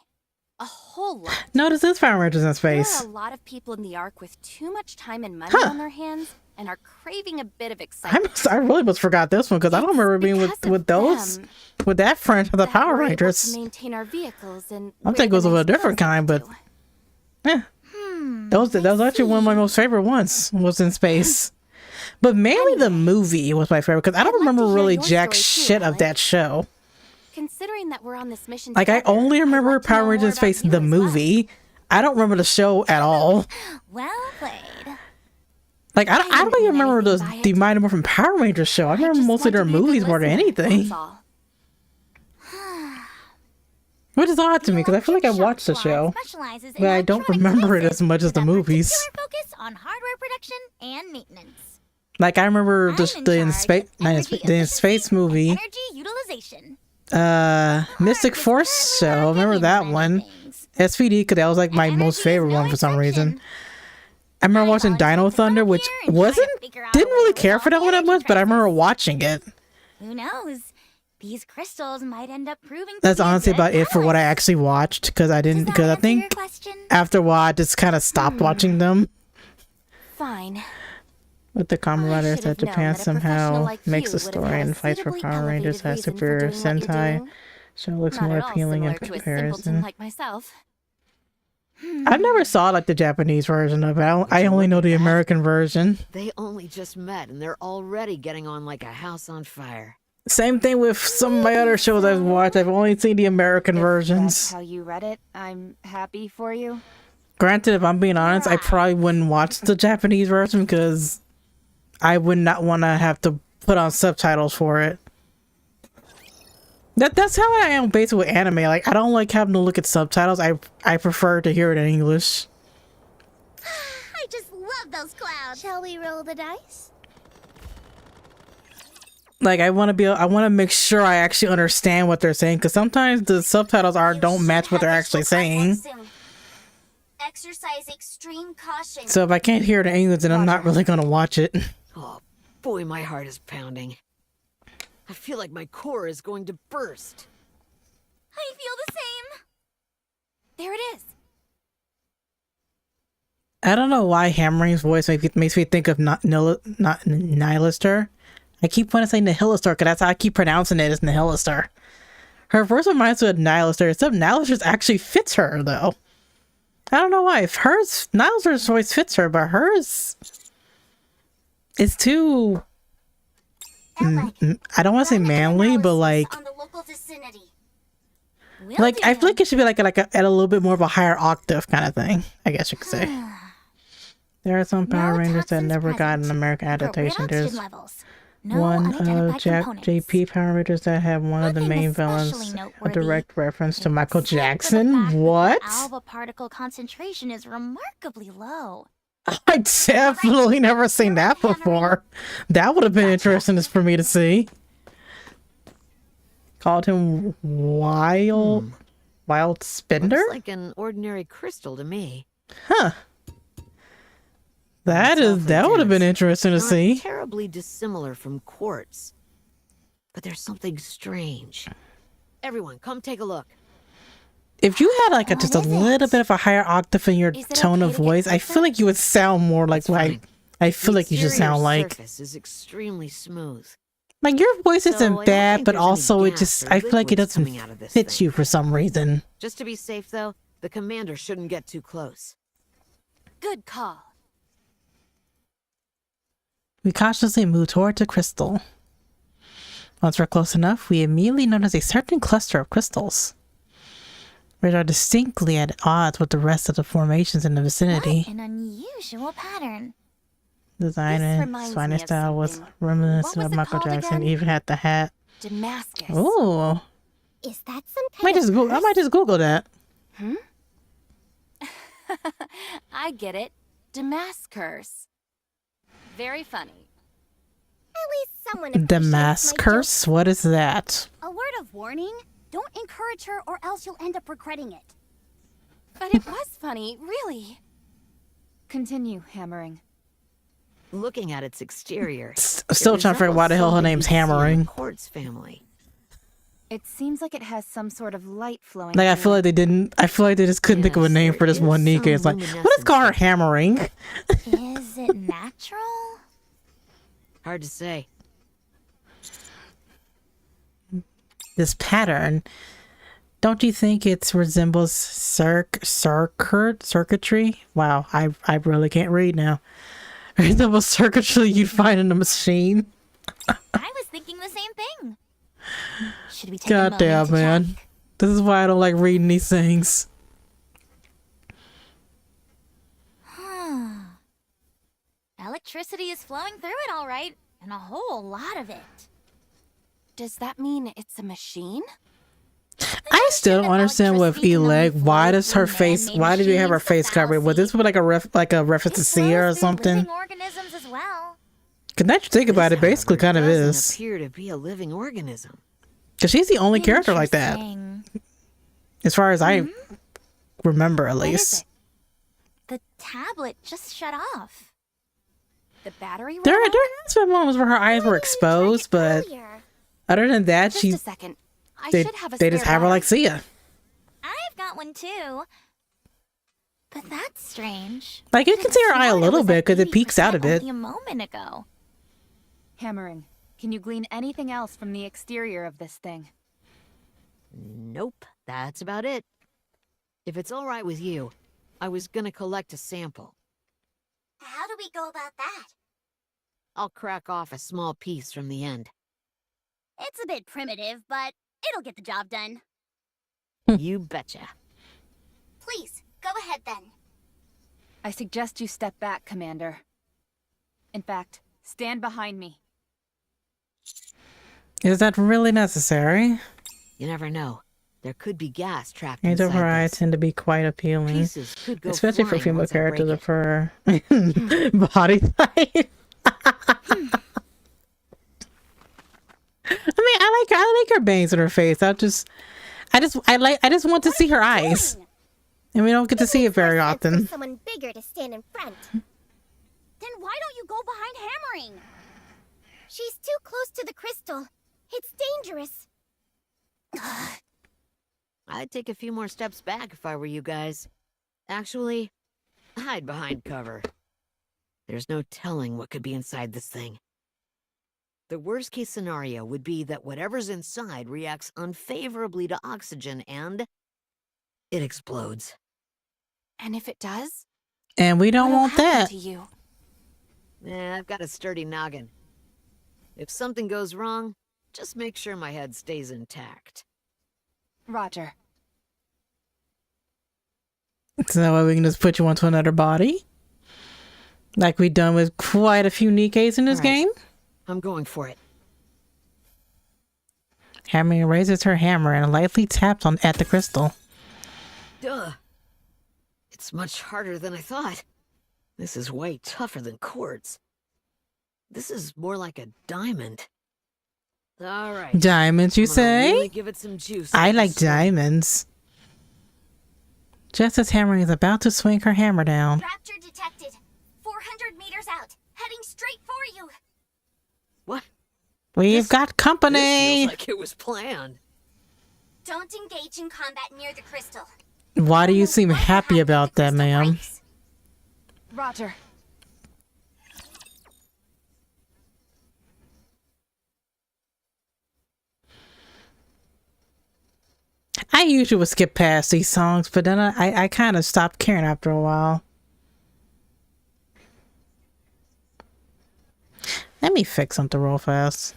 A whole lot. No, this is Power Rangers in There space. are a lot of people in the Ark with too much time and money Huh. on their hands and are craving a bit of excitement. I really must forgot this one because I don't It's remember being because of with those them with that friend of the that Power we're able Rangers. to maintain our vehicles and I'm thinking it was of a different kind, but yeah, that was actually one of my most favorite ones. Was in space, but mainly the movie was my favorite because I don't I'd like to remember hear really your jack story too, shit of Alex. that show. considering that we're on this mission Like I together, only I'd remember like to know Power more Rangers about Space you the as well. movie. I don't remember the show at all. Well played. Like I don't didn't even mean remember anything by the it. Mighty Morphin Power Rangers show. I remember just mostly want to their be a good movies more than listener, anything, that's all. which is odd to me because I feel like I Electric watched the Shock show, Squad specializes in but I don't electronic remember it devices as much as with the a movies. particular focus on hardware production and maintenance. Like I remember I'm just in the in charge space of energy the in space efficiency and movie, energy utilization. Mystic Art is Force currently show. I remember working that on one. many things. SPD because that was like my And most energy is favorite no one for some reason. exception. I remember I watching volunteered Dino to come Thunder, up which here and try to wasn't figure out a didn't way really to care for that resolve one that energy much, but I remember crisis. watching it. Who knows? These crystals might end up proving to That's be a honestly good about it for what I catalyst. actually watched because I didn't Does because I that answer your think question? after a while I just kind of stopped watching them. Fine. With the camaraderie should that have known Japan that a professional somehow like makes you a would have story had a and fights for suitably Power Rangers elevated has reason for superior doing what you're Sentai. doing. Show looks Not more at all appealing in similar to a simpleton comparison. like myself. I never saw like the Japanese version of it. I only know the American version. They only just met and they're already getting on like a house on fire. Same thing with some of my other shows I've watched. I've only seen the American If versions. that's how you read it, I'm happy for you. Granted, if I'm being honest, I probably wouldn't watch the Japanese version because I would not want to have to put on subtitles for it. That's how I am basically with anime. Like I don't like having to look at subtitles. I prefer to hear it in English. I just love those clouds. Shall we roll the dice? Like I want to make sure I actually understand what they're saying because sometimes the subtitles don't match what they're actually saying. Exercise extreme caution. So if I can't hear it in English, then I'm not really gonna watch it. Oh, boy, my heart is pounding. I feel like my core is going to burst. I feel the same. There it is. I don't know why Hammering's voice makes me think of not Nihilister. I keep wanting to say Nihilistar because that's how I keep pronouncing it as Nihilistar. Her voice reminds me of Nihilistar, except Nihilistar actually fits her, though. I don't know why. If hers, Nihilistar's voice fits her, but hers is too... I don't want to say manly, but like... Like, I feel like it should be like at a little bit more of a higher octave kind of thing, I guess you could say. There are some Power Rangers that never got an American adaptation. There's one of JP Power Rangers that had one of the main villains a direct reference to Michael Jackson. What? Alpha particle concentration is remarkably low. I definitely never seen that before. That would have been interesting for me to see. Called him Wild Spender? Looks like an ordinary crystal to me. Huh. That would have been interesting to see. Not terribly dissimilar from quartz. But there's something strange. Everyone, come take a look. If you had like just a little bit of a higher octave in your tone of voice, I feel like you would sound more like I feel like you should sound like. The surface is extremely smooth. Like your voice isn't I don't bad, think but there's any also it gas just or I feel like it liquids doesn't coming out of this fit thing. you for some reason. Just to be safe though, the commander shouldn't get too close. Good call. We cautiously move toward the crystal. Once we're close enough, we immediately notice a certain cluster of crystals, which are distinctly at odds with the rest of the formations in the vicinity. What an unusual pattern. Design and reminds me spine of style was something. reminiscent What of was it Michael called Jackson. again? Even had the hat. Damascus. Ooh, Is that some I might kind of I might just Google that. I get it. Damascus. Very funny. At least someone appreciates my Damascus? What is that? A word of warning: don't encourage her or else you'll end up regretting it. But it was funny, really. Continue hammering. Looking at its exterior, Still trying to figure out why the hell her name's Hammering. Quartz family. It seems like it has some sort of light flowing. Like I through feel it. like they just couldn't think of a Yes, name there for this is one Nikke. some It's like, what is luminescence called her to it. hammering? Is it natural? Hard to say. This pattern, don't you think it resembles circuitry? Wow, I really can't read now. It resembles circuitry you'd find in a machine. I was thinking the same thing. Should we take a moment Goddamn, to man. check? This is why I don't like reading these things. Electricity is flowing through it all right, and a whole lot of it. Does that mean it's a machine? I still don't understand with Eleg. Why does her face? Why did you have her face covered? Was this like a reference to Sia or something? Living organisms as well. Cause now you think about it, This, basically however, kind of doesn't is. appear to be a living organism. Cause she's the only character like that, Interesting. as far as I remember, at What is least. it? The tablet just shut off. The battery There ran out? has been moments where her eyes were exposed, but earlier? other than that, Just a she second. I they should have a they just spare have her like battery. Sia. I've got one too. But that's strange. Like you can see her eye a little bit because it peeks out a bit. Only a moment ago. Hammering. Can you glean anything else from the exterior of this thing? Nope, that's about it. If it's all right with you, I was gonna collect a sample. How do we go about that? I'll crack off a small piece from the end. It's a bit primitive, but it'll get the job done. You betcha. Please, go ahead then. I suggest you step back, Commander. In fact, stand behind me. Is that really necessary? You never know. There could be gas trapped Angel of her inside eyes this. tend to be quite appealing, Pieces could go especially for flying female once I break characters it. of her body type. I mean, I like her bangs in her face. I just want to see her eyes, and we don't get to see it very More sense for often. someone bigger to stand in front. Then why don't you go behind hammering? She's too close to the crystal. It's dangerous. I'd take a few more steps back if I were you guys. Actually, hide behind cover. There's no telling what could be inside this thing. The worst case scenario would be that whatever's inside reacts unfavorably to oxygen and it explodes. And if it does? And we don't What'll want happen that. to you? I've got a sturdy noggin. If something goes wrong, just make sure my head stays intact. Roger. So that way we can just put you onto another body? Like we've done with quite a few Nikkes in this All right. game? I'm going for it. Hermione raises her hammer and lightly taps at the crystal. Duh. It's much harder than I thought. This is way tougher than quartz. This is more like a diamond. All right. Diamonds, you I'm gonna say? really give it some juice. I with like this one. diamonds. Just as Hermione is about to swing her hammer down. Raptor detected. 400 meters out. Heading straight for you. What? We've This- got This company! feels like it was planned. Don't engage in combat near the crystal. Why do you Know seem what happy happened about if the that, crystal ma'am? breaks. Roger. I usually would skip past these songs, but then I kind of stopped caring after a while. Let me fix something real fast.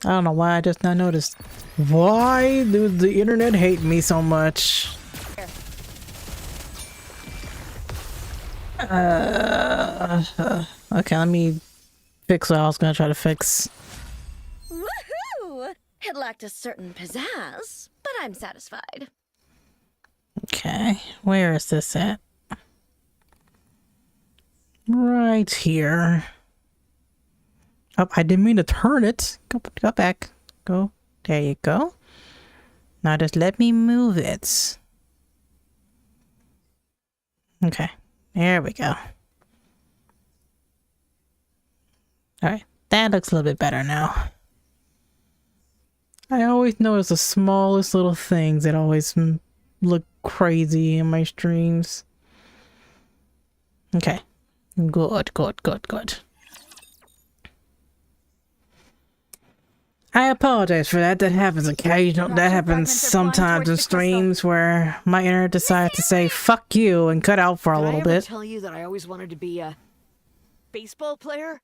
I don't know why I just not noticed. Why does the internet hate me so much? Okay, let me fix what I was gonna try to fix. Woohoo! It lacked a certain pizzazz, but I'm satisfied. Okay, where is this at? Right here. Oh, I didn't mean to turn it. Go back. Go. There you go. Now just let me move it. Okay, there we go. Alright, that looks a little bit better now. I always notice the smallest little things that always look crazy in my streams. Okay. Good. I apologize for that. That happens occasionally. That happens sometimes in streams where my internet decides to say "fuck you" and cut out for a Did I little ever bit. tell you that I always wanted to be a baseball player?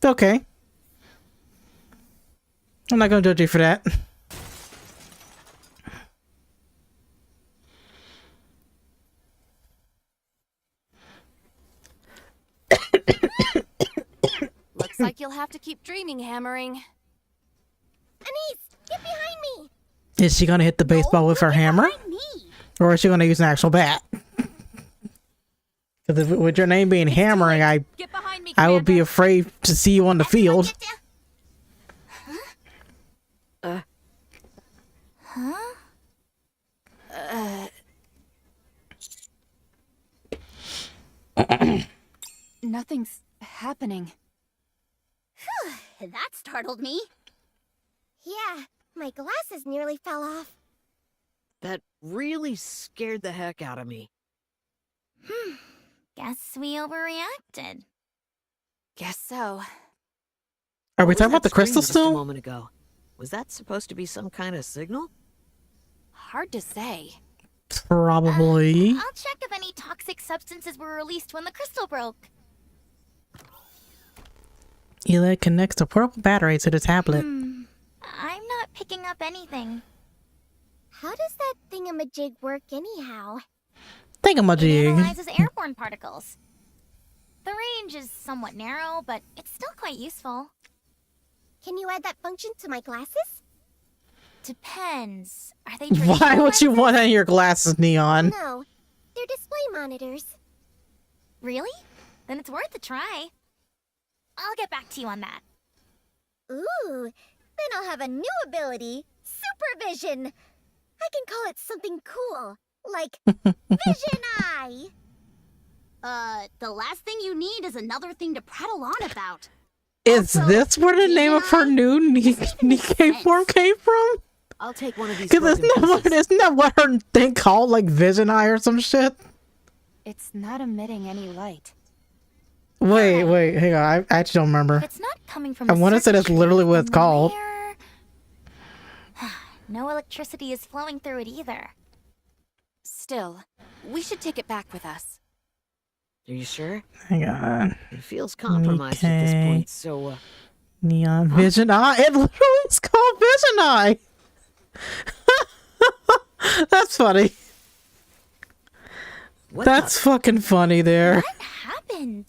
Okay. I'm not gonna judge you for that. Looks like you'll have to keep dreaming, hammering. Anise, get behind me! Is she gonna hit the baseball with her hammer? Behind me. Or is she gonna use an actual bat? Because with your name being hammering, Get behind me, I would be Commander. afraid to see you on the field. Nothing's happening. That startled me. Yeah, my glasses nearly fell off. That really scared the heck out of me. Guess we overreacted. Guess so. Are we What was talking about that the crystal scream just a still? moment ago? Was that supposed to be some kind of signal? Hard to say. Probably. I'll check if any toxic substances were released when the crystal broke. Eli connects the portable battery to the tablet. I'm not picking up anything. How does that thingamajig work anyhow? It Thingamajig. analyzes airborne particles. The range is somewhat narrow, but it's still quite useful. Can you add that function to my glasses? Depends. Are they Why traditional would you lenses? want that in your glasses, Neon? No, they're display monitors. Really? Then it's worth a try. I'll get back to you on that. Ooh, then I'll have a new ability, Supervision. I can call it something cool, like Vision Eye. The last thing you need is another thing to prattle on about. Is this where the name of her new Nikke form came from? I'll take one of these. Because broken pieces. isn't that what her thing called? Like Vision Eye or some shit? It's not emitting any light. Wait, hang on. I actually don't remember. If it's not coming from I the want to say that's circuitry, literally what it's then called. where- No electricity is flowing through it either. Still, we should take it back with us. Are you sure? Hang on. It feels compromised at this Okay. point, so, Neon Vision Eye. It literally is called Vision Eye. That's funny. what That's fucking funny there. What happened?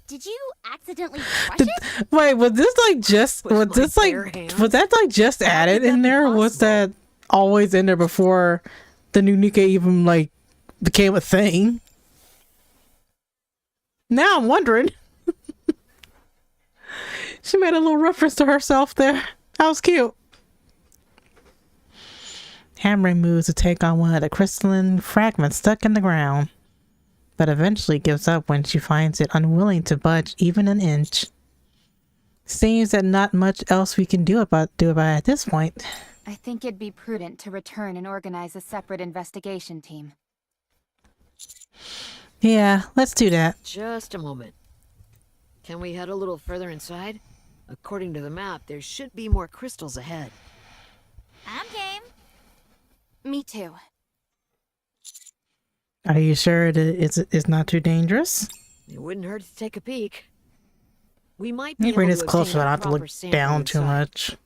Did you accidentally crush Did- it? Wait, was this like just With was my this like bare hands? was that like just How added could that in be there? Or was possible? that always in there before the new Nikke even like became a thing? Now I'm wondering. She made a little reference to herself there. That was cute. Hammering moves to take on one of the crystalline fragments stuck in the ground, but eventually gives up when she finds it unwilling to budge even an inch. Seems that not much else we can do about it at this point. I think it'd be prudent to return and organize a separate investigation team. Yeah, let's do that. just a moment. Can we head a little further inside? According to the map, there should be more crystals ahead. I'm game. Me too. Are you sure it's not too dangerous? It wouldn't hurt to take a peek. We might Let be me bring able this to closer so obtain I a don't have to proper look sample down too inside. much.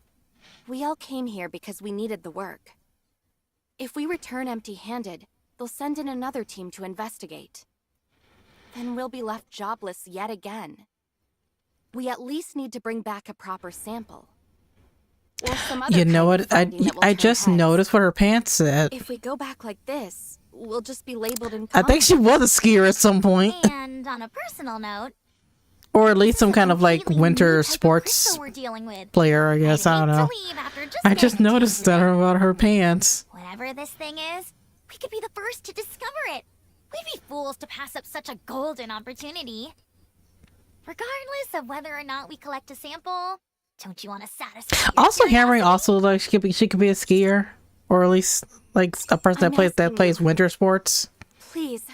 We all came here because we needed the work. If we return empty-handed, they'll send in another team to investigate. Then we'll be left jobless yet again. We at least need to bring back a proper sample. Or some other You know kind of what? finding that will I turn just heads. noticed what her pants said. If we go back like this, we'll just be labeled in I think she was a skier at some point, And on a personal note, or at least some this is a kind of like completely new winter type of sports crystal we're dealing with. player. I guess I don't know. I'd hate to leave after I just getting noticed tasted that it. about her pants. Whatever this thing is, we could be the first to discover it. We'd be fools to pass up such a golden opportunity. Regardless of whether or not we collect a sample, don't you want to satisfy your Also, Hammering curiosity? also like she could be a skier, or at least like a person I'm that asking plays you. winter sports. Please.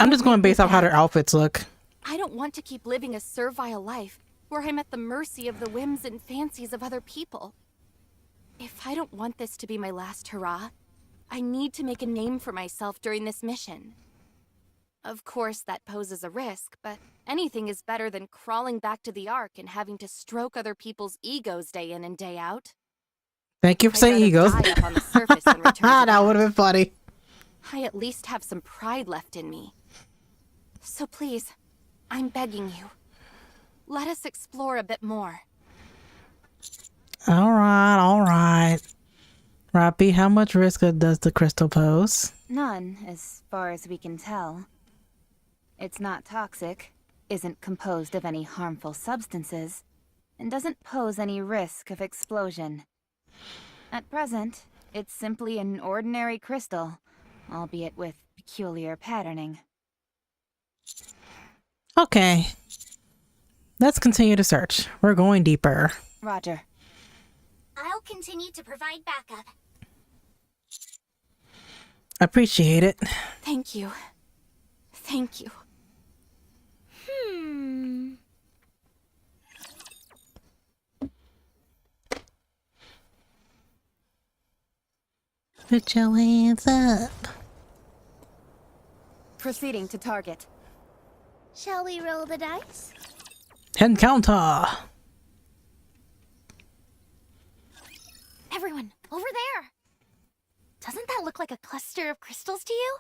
I'm just Don't going make me based off how their beg. outfits look. I don't want to keep living a servile life where I'm at the mercy of the whims and fancies of other people. If I don't want this to be my last hurrah, I need to make a name for myself during this mission. Of course, that poses a risk, but anything is better than crawling back to the Ark and having to stroke other people's egos day in and day out. Thank you for I'd saying rather egos. die up on the surface than return to That that. would have been funny. I at least have some pride left in me. So please, I'm begging you. Let us explore a bit more. All right. Robbie, how much risk does the crystal pose? None, as far as we can tell. It's not toxic, isn't composed of any harmful substances, and doesn't pose any risk of explosion. At present, it's simply an ordinary crystal, albeit with peculiar patterning. Okay. Let's continue to search. We're going deeper. Roger. I'll continue to provide backup. Appreciate it. Thank you. Thank you. Put your hands up. Proceeding to target. Shall we roll the dice? Encounter. Everyone, over there! Doesn't that look like a cluster of crystals to you?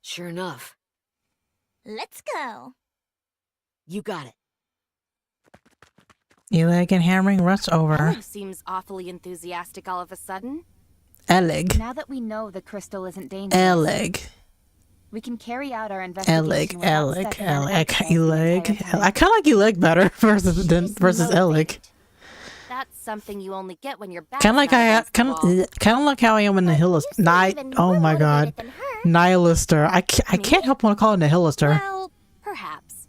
Sure enough. Let's go. You got it. Eleg and Hammering rush over. Oleg seems awfully enthusiastic all of a sudden. Eleg. Now that we know the crystal isn't dangerous, Eleg. we can carry out our investigation Eleg. without Eleg. stepping on Eleg. eggshells the Eleg. entire time. I kind of like Eleg better versus She's Eleg. motivated. That's something you only get when you're back. Kind of like how I am in the Nihilist. You seem even Oh more my god. motivated than her. Nihilister. I can't help but call it Nihilister. Well, perhaps.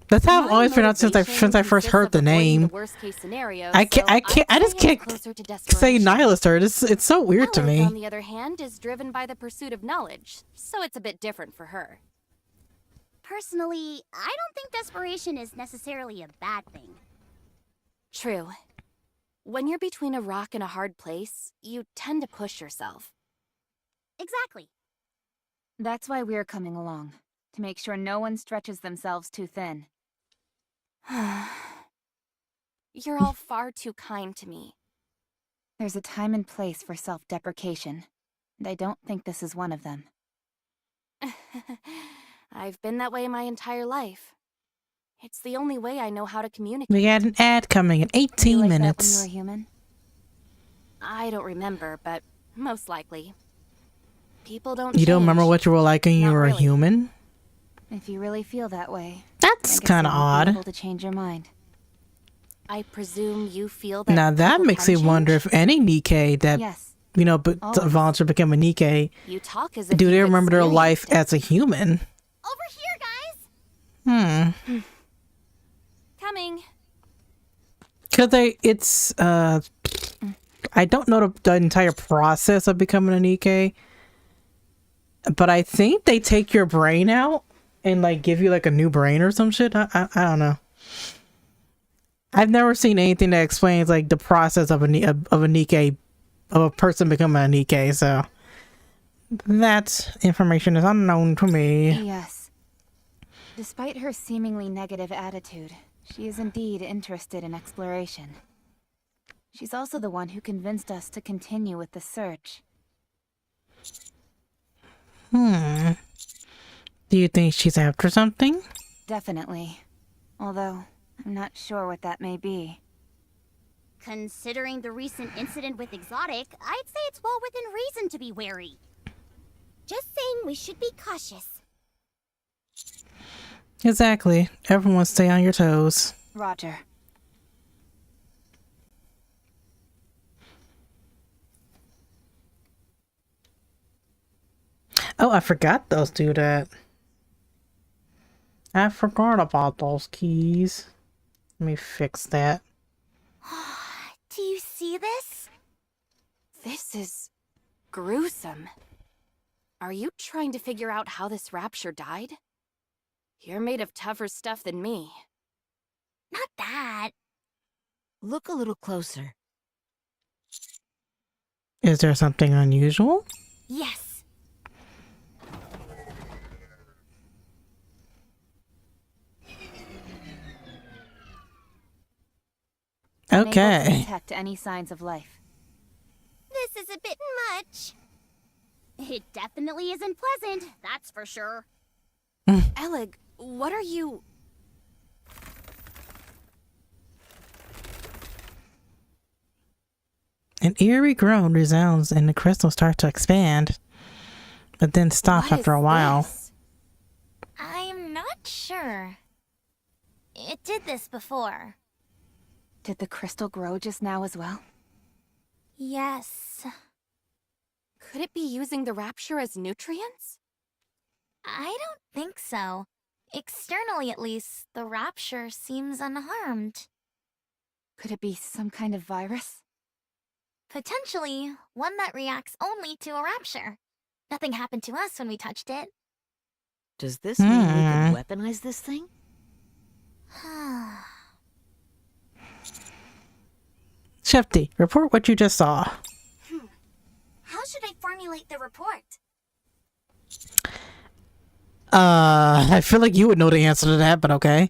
That's how I've My always pronounced since I motivation first consists heard of the avoiding name. worst-case scenario, I can't. so I can't. I I'm just playing it can't closer to say desperation. nihilist art. It's so weird to Alec, me. on the other hand, is driven by the pursuit of knowledge, so it's a bit different for her. Personally, I don't think desperation is necessarily a bad thing. True. When you're between a rock and a hard place, you tend to push yourself. Exactly. That's why we're coming along, to make sure no one stretches themselves too thin. You're all far too kind to me. There's a time and place for self-deprecation, and I don't think this is one of them. I've been that way my entire life. It's the only way I know how to communicate. We got an ad coming in Were you 18 like minutes. that when you were human? I don't remember, but most likely. People don't You don't remember change. what you were like when you Not were a really. human? If you really feel that way, That's I guess kind of I won't be odd. able to change your mind. I presume you feel that. Now that people makes can me wonder change? if any Nikke that Yes. to volunteer to become a Nikke, You talk as if do they you've remember their life experienced as a human? Over here, guys! Coming. Cause I don't know the entire process of becoming a Nikke, but I think they take your brain out and like give you like a new brain or some shit. I don't know. I've never seen anything that explains like the process of a Nikke, of a person becoming a Nikke, so that information is unknown to me. Yes. Despite her seemingly negative attitude, she is indeed interested in exploration. She's also the one who convinced us to continue with the search. Do you think she's after something? Definitely. Although, I'm not sure what that may be. Considering the recent incident with Exotic, I'd say it's well within reason to be wary. Just saying we should be cautious. Exactly. Everyone stay on your toes. Roger. Oh, I forgot those do that. I forgot about those keys. Let me fix that. Do you see this? This is gruesome. Are you trying to figure out how this rapture died? You're made of tougher stuff than me. Not that. Look a little closer. Is there something unusual? Yes. Unable to Okay. detect any signs of life. This is a bit much. It definitely isn't pleasant, that's for sure. Alec, what are you... An eerie groan resounds and the crystals start to expand, but then stop What after a is while. this? I'm not sure. It did this before. Did the crystal grow just now as well? Yes. Could it be using the rapture as nutrients? I don't think so. Externally, at least, the rapture seems unharmed. Could it be some kind of virus? Potentially, one that reacts only to a rapture. Nothing happened to us when we touched it. Does this mean we can weaponize this thing? Shifty, report what you just saw. How should I formulate the report? I feel like you would know the answer to that, but okay.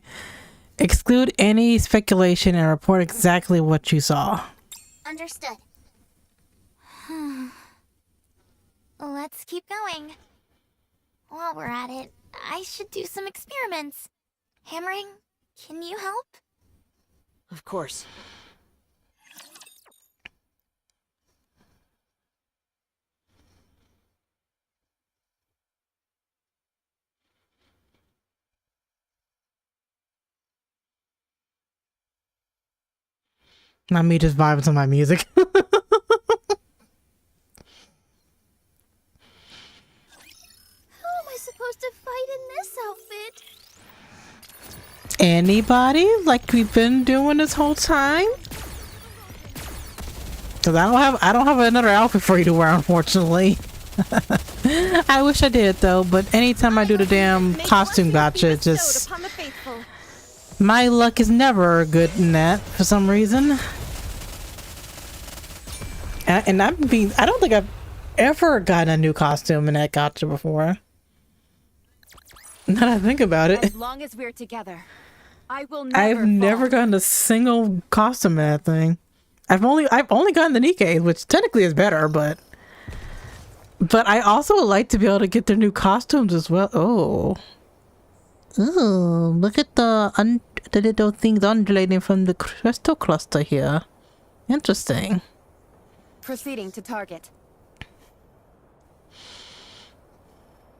Exclude any speculation and report exactly what you saw. Understood. Let's keep going. While we're at it, I should do some experiments. Hammering, can you help? Of course. Not me just vibing to my music. How am I supposed to fight in this outfit? Anybody? Like we've been doing this whole time? Cause I don't have another outfit for you to wear, unfortunately. I wish I did though, but anytime I do the damn costume gotcha, it just my luck is never good in that for some reason. And I don't think I've ever gotten a new costume in that gotcha before. Now that I think about it. As long as we're together, I will I've never gotten a single costume in that thing. I've only gotten the Nikke, which technically is better, but I also would like to be able to get their new costumes as well. Oh, look at the little things undulating from the crystal cluster here. Interesting. Proceeding to target.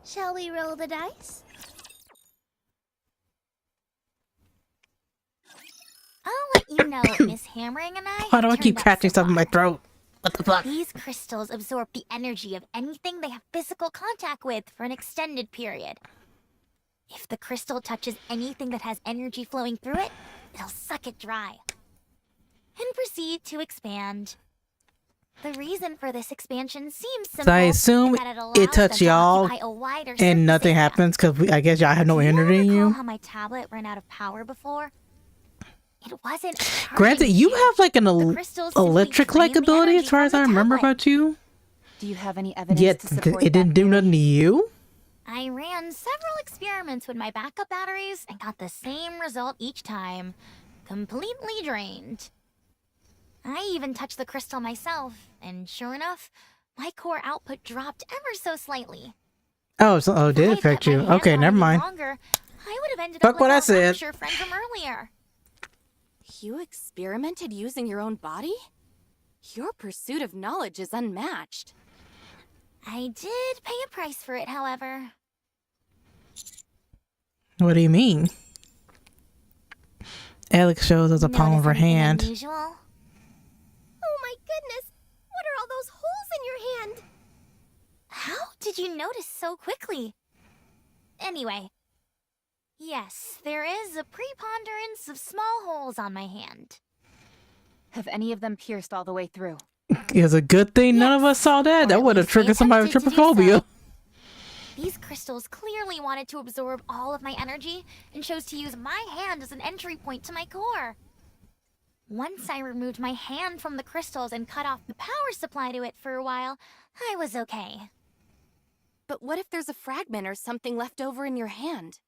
Shall we roll the dice? I'll let you know, Miss Hammering and I. Why do I have keep turned up catching stuff in my somewhat. throat? What the fuck? These crystals absorb the energy of anything they have physical contact with for an extended period. If the crystal touches anything that has energy flowing through it, it'll suck it dry and proceed to expand. The reason for this expansion seems simple. So I assume that allows it touched them to y'all occupy a wider and surface nothing area. happens because I guess y'all have no energy in Do you you. recall how my tablet ran out of power before? It wasn't a charging Granted, you issue. have like an The crystals simply electric-like drained the ability as energy far from as the I remember tablet. about you. Do you have any evidence Yet to support it didn't that do theory? nothing to you. I ran several experiments with my backup batteries and got the same result each time. Completely drained. I even touched the crystal myself, and sure enough, my core output dropped ever so slightly. Oh, so it If did I had affect kept my you. hands Okay, on never it mind. longer, I would have ended Fuck up what like I our said. rapture friend from earlier. You experimented using your own body? Your pursuit of knowledge is unmatched. I did pay a price for it, however. What do you mean? Alex shows us a palm of her Notice anything hand. unusual? Oh my goodness! What are all those holes in your hand? How did you notice so quickly? Anyway, yes, there is a preponderance of small holes on my hand. Have any of them pierced all the way through? It's a good thing none of us saw that. Or That at would have least they triggered somebody with attempted to do trypophobia. so. These crystals clearly wanted to absorb all of my energy and chose to use my hand as an entry point to my core. Once I removed my hand from the crystals and cut off the power supply to it for a while, I was okay. But what if there's a fragment or something left over in your hand?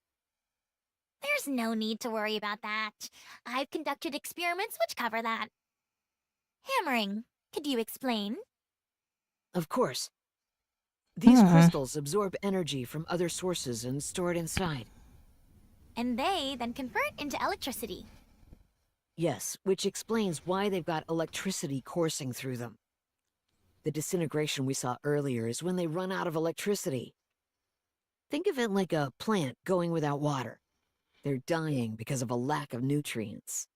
There's no need to worry about that. I've conducted experiments which cover that. Hammering, could you explain? Of course. These Hmm. crystals absorb energy from other sources and store it inside. And they then convert into electricity. Yes, which explains why they've got electricity coursing through them. The disintegration we saw earlier is when they run out of electricity. Think of it like a plant going without water. They're dying because of a lack of nutrients.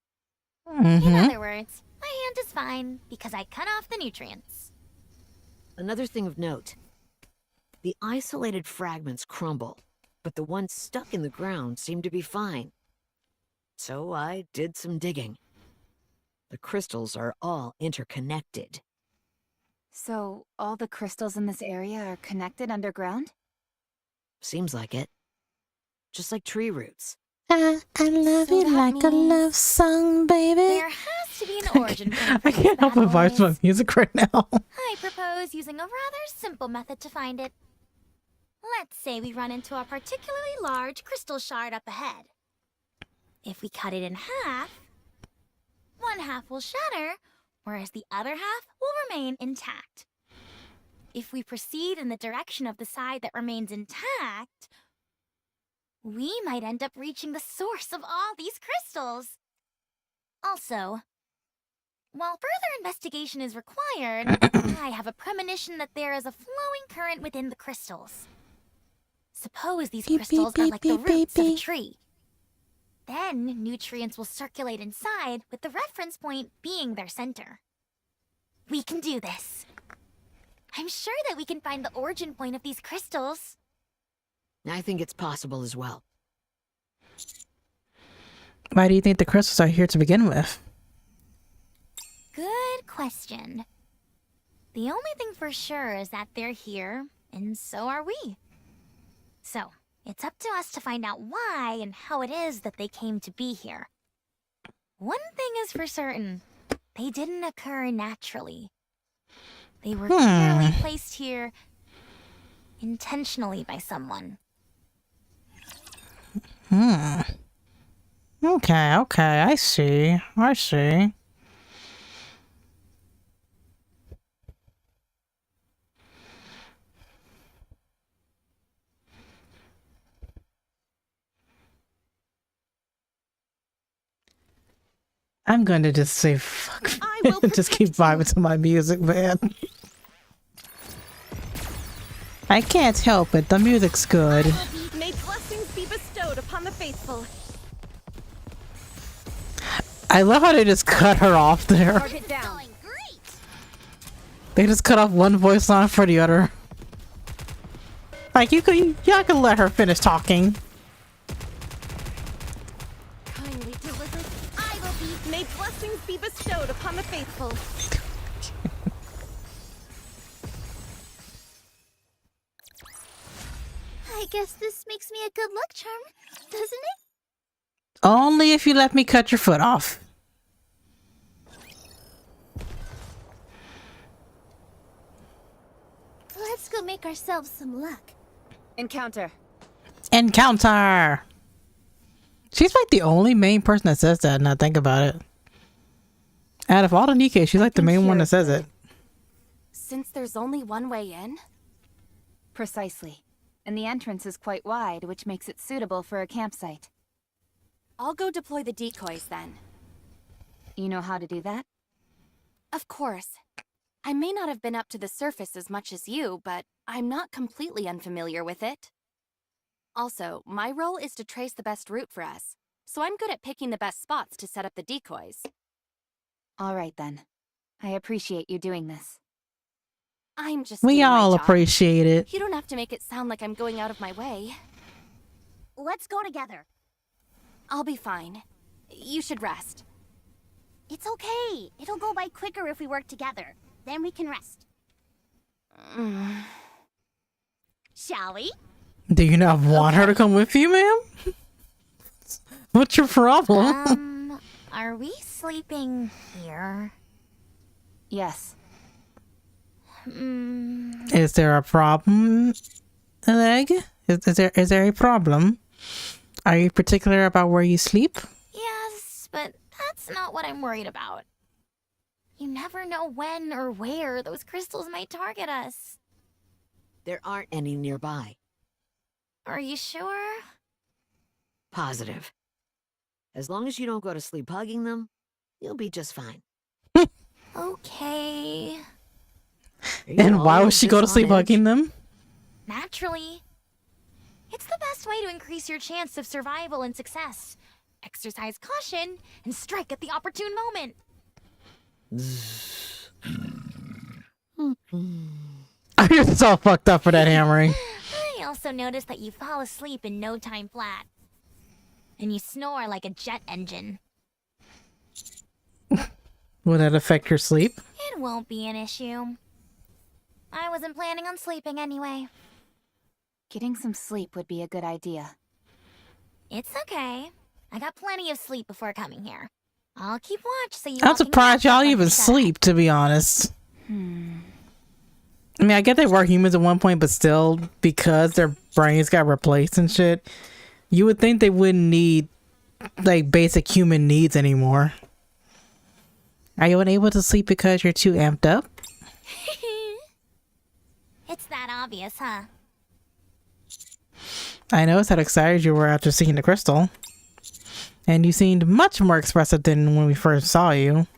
In other words, my hand is fine because I cut off the nutrients. Another thing of note. The isolated fragments crumble, but the ones stuck in the ground seem to be fine. So I did some digging. The crystals are all interconnected. So, all the crystals in this area are connected underground? Seems like it. Just like tree roots. I love So you that like a means- love song, baby. There has to be an origin point for I these can't help bad but vibe boys. my music right now. I propose using a rather simple method to find it. Let's say we run into a particularly large crystal shard up ahead. If we cut it in half, one half will shatter, whereas the other half will remain intact. If we proceed in the direction of the side that remains intact, we might end up reaching the source of all these crystals. Also, while further investigation is required, I have a premonition that there is a flowing current within the crystals. Suppose these Beep, crystals beep, are like the beep, roots beep, of a beep. tree. Then nutrients will circulate inside, with the reference point being their center. We can do this. I'm sure that we can find the origin point of these crystals. I think it's possible as well. Why do you think the crystals are here to begin with? Good question. The only thing for sure is that they're here, and so are we. So, it's up to us to find out why and how it is that they came to be here. One thing is for certain. They didn't occur naturally. They were clearly placed here intentionally by someone. Okay, I see. I'm going to just say fuck. Just keep vibing to my music, man. I can't help it. The music's good. May blessings be bestowed upon the faithful. I love how they just cut her off there. Target down. They just cut off one voice line for the other. Like y'all can let her finish talking. Kindly delivered. I will be. May blessings be bestowed upon the faithful. I guess this makes me a good luck charm, doesn't it? Only if you let me cut your foot off. Let's go make ourselves some luck. Encounter. Encounter! She's like the only main person that says that, and I think about it. Out of all the Nikke, she's like the main one that says it. Since there's only one way in? Precisely. And the entrance is quite wide, which makes it suitable for a campsite. I'll go deploy the decoys then. You know how to do that? Of course. I may not have been up to the surface as much as you, but I'm not completely unfamiliar with it. Also, my role is to trace the best route for us, so I'm good at picking the best spots to set up the decoys. All right then. I appreciate you doing this. I'm just We doing my all job. appreciate it. You don't have to make it sound like I'm going out of my way. Let's go together. I'll be fine. You should rest. It's okay. It'll go by quicker if we work together. Then we can rest. Shall we? Do you not want her to come with you, ma'am? What's your problem? Are we sleeping here? Yes. Is there a problem, Leg? Is there a problem? Are you particular about where you sleep? Yes, but that's not what I'm worried about. You never know when or where those crystals might target us. There aren't any nearby. Are you sure? Positive. As long as you don't go to sleep hugging them, you'll be just fine. Okay. And why would she go to sleep hugging them? Naturally. It's the best way to increase your chance of survival and success. Exercise caution and strike at the opportune moment. You're so fucked up for that hammering. I also noticed that you fall asleep in no time flat. And you snore like a jet engine. Will that affect your sleep? It won't be an issue. I wasn't planning on sleeping anyway. Getting some sleep would be a good idea. It's okay. I got plenty of sleep before coming here. I'll keep watch so you I'm all can surprised catch up y'all when even you set. sleep, to be honest. I mean, I get they were humans at one point, but still, because their brains got replaced and shit, you would think they wouldn't need, like, basic human needs anymore. Are you unable to sleep because you're too amped up? It's that obvious, huh? I noticed how excited you were after seeing the crystal. And you seemed much more expressive than when we first saw you.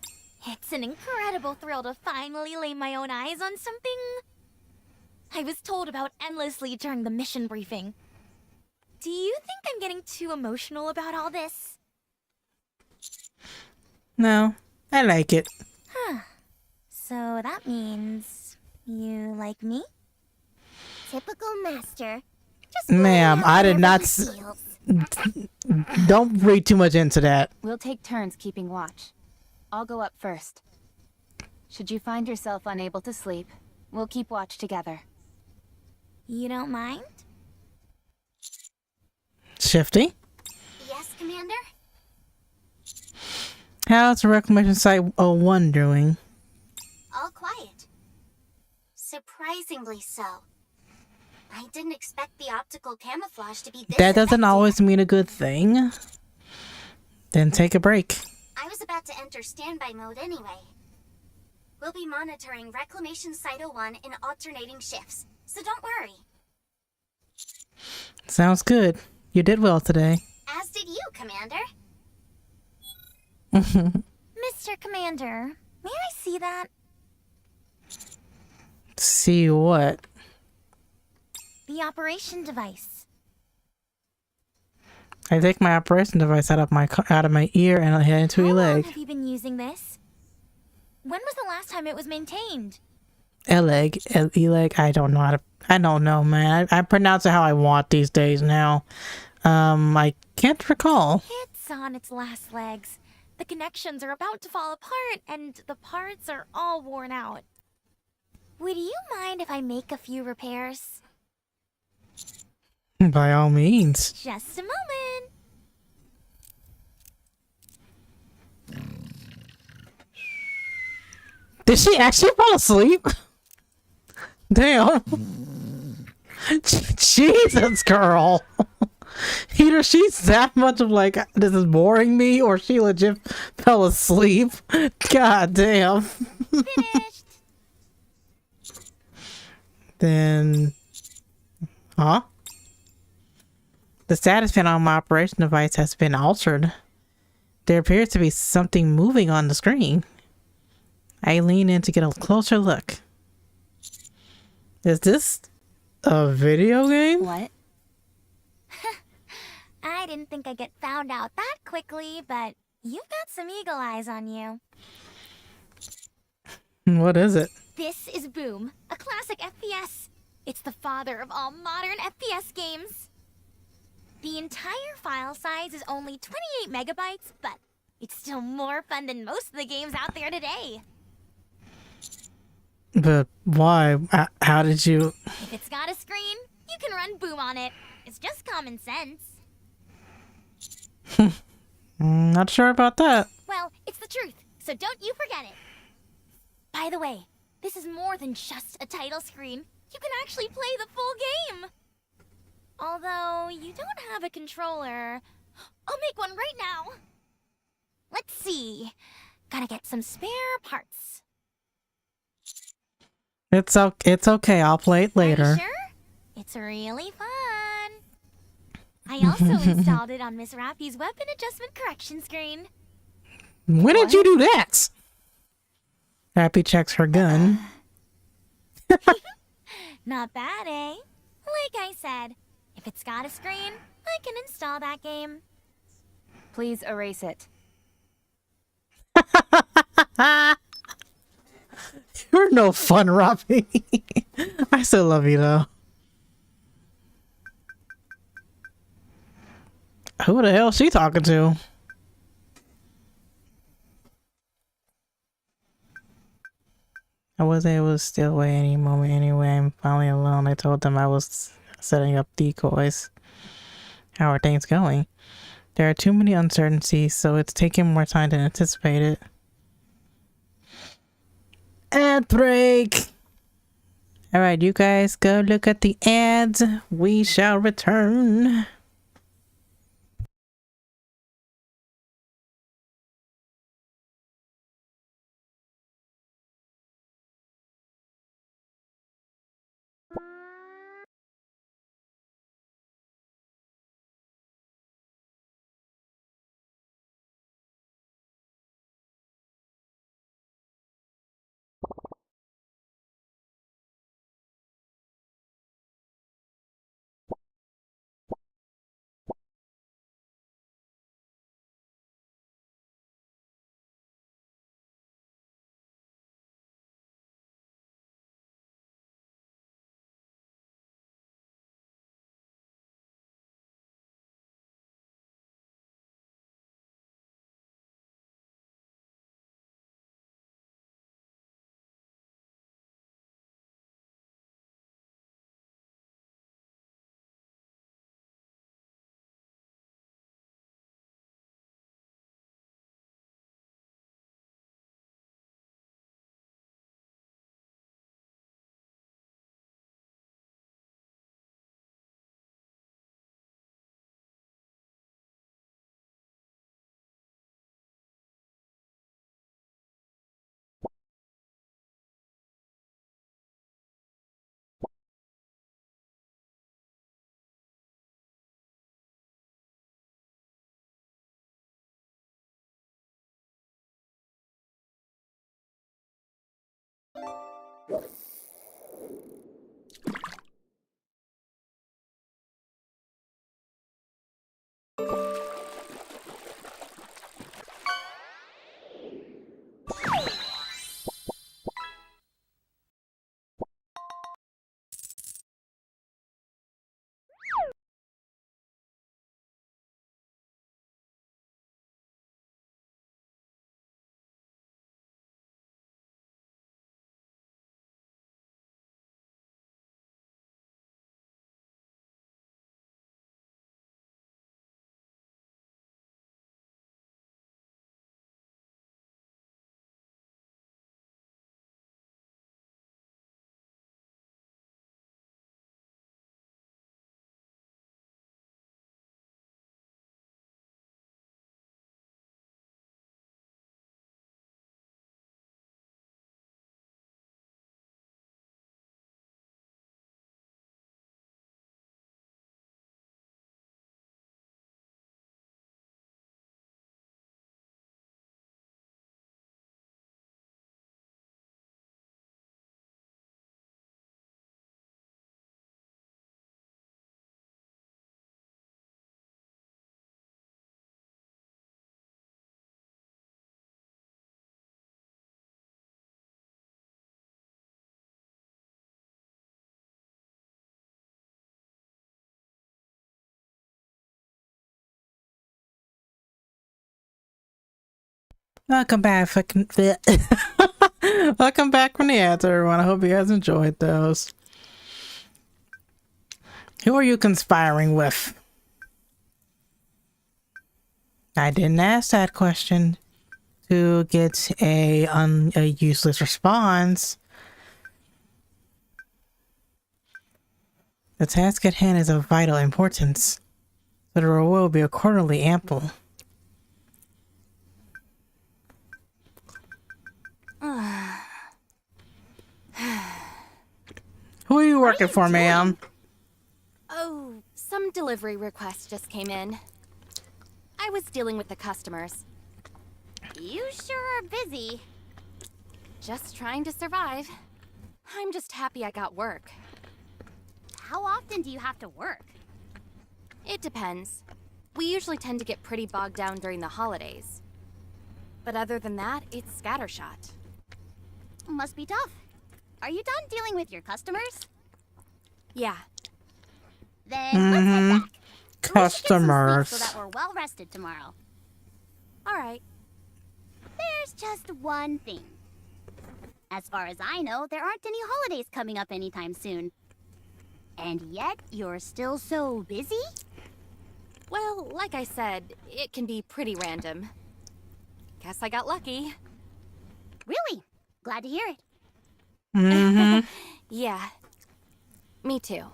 It's an incredible thrill to finally lay my own eyes on something I was told about endlessly during the mission briefing. Do you think I'm getting too emotional about all this? No, I like it. Huh. So that means you like me? Typical master. Just Ma'am, going out I did whenever not he s- feels. don't read too much into that. We'll take turns keeping watch. I'll go up first. Should you find yourself unable to sleep, we'll keep watch together. You don't mind? Shifty. Yes, Commander? How's the reclamation site 01 doing? All quiet. Surprisingly so. I didn't expect the optical camouflage to be this That doesn't effective. always mean a good thing. Then take a break. I was about to enter standby mode anyway. We'll be monitoring Reclamation Site 01 in alternating shifts, so don't worry. Sounds good. You did well today. As did you, Commander. Mr. Commander, may I see that? See what? The operation device. I take my operation device out of my ear and I head into How a long leg. have you been using this? When was the last time it was maintained? E-leg, I don't know how to. I don't know, man. I pronounce it how I want these days now. I can't recall. It's on its last legs. The connections are about to fall apart, and the parts are all worn out. Would you mind if I make a few repairs? By all means. Just a moment. Did she actually fall asleep? Damn. Jesus, girl. Either she's that much of like, this is boring me, or she legit fell asleep. God damn. Finished. Then, huh? The status pin on my operation device has been altered. There appears to be something moving on the screen. I lean in to get a closer look. Is this a video game? What? I didn't think I'd get found out that quickly, but you've got some eagle eyes on you. What is it? This is Boom, a classic FPS. It's the father of all modern FPS games. The entire file size is only 28 megabytes, but it's still more fun than most of the games out there today. But why? How did you? If it's got a screen, you can run Boom on it. It's just common sense. Not sure about that. Well, it's the truth, so don't you forget it. By the way, this is more than just a title screen. You can actually play the full game. Although, you don't have a controller. I'll make one right now. Let's see. Gotta get some spare parts. It's okay. I'll play it Are later. you sure? It's really fun. I also installed it on Miss Rappy's weapon adjustment correction screen. When did you do that? Happy checks her gun. Not bad, eh? Like I said, if it's got a screen, I can install that game. Please erase it. You're no fun, Robbie. I still love you though. Who the hell is she talking to? I wasn't able to steal away any moment anyway. I'm finally alone. I told them I was setting up decoys. How are things going? There are too many uncertainties, so it's taking more time than anticipated. Ad break! Alright, you guys go look at the ads. We shall return. Welcome back, fucking welcome back from the ads, everyone. I hope you guys enjoyed those. Who are you conspiring with? I didn't ask that question to get a useless response. The task at hand is of vital importance, so the reward will be accordingly ample. Who are you working for, ma'am? Oh, some delivery requests just came in. I was dealing with the customers. You sure are busy. Just trying to survive. I'm just happy I got work. How often do you have to work? It depends. We usually tend to get pretty bogged down during the holidays. But other than that, it's scattershot. Must be tough. Are you done dealing with your customers? Yeah. Then let's head back. Customers. So that we're well rested tomorrow. All right. There's just one thing. As far as I know, there aren't any holidays coming up anytime soon. And yet, you're still so busy? Well, like I said, it can be pretty random. Guess I got lucky. Really? Glad to hear it. Mm-hmm. Yeah. Me too.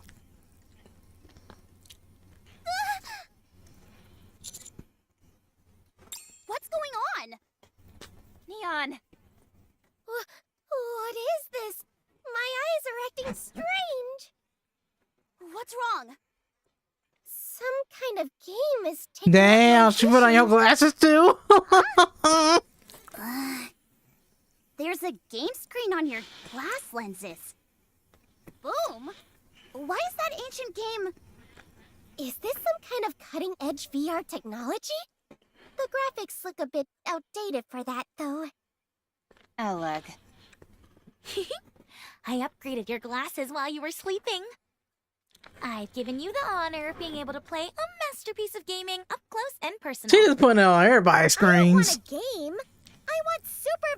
What's going on? Neon. What is this? My eyes are acting strange. What's wrong? Some kind of game is taking Damn, she put on your glasses too? There's a game screen on your glass lenses. Boom! Why is that ancient game... Is this some kind of cutting-edge VR technology? The graphics look a bit outdated for that, though. Ugh. I upgraded your glasses while you were sleeping. I've given you the honor of being able to play a masterpiece of gaming up close and personal. She just putting it on everybody's I don't want screens. a game. I want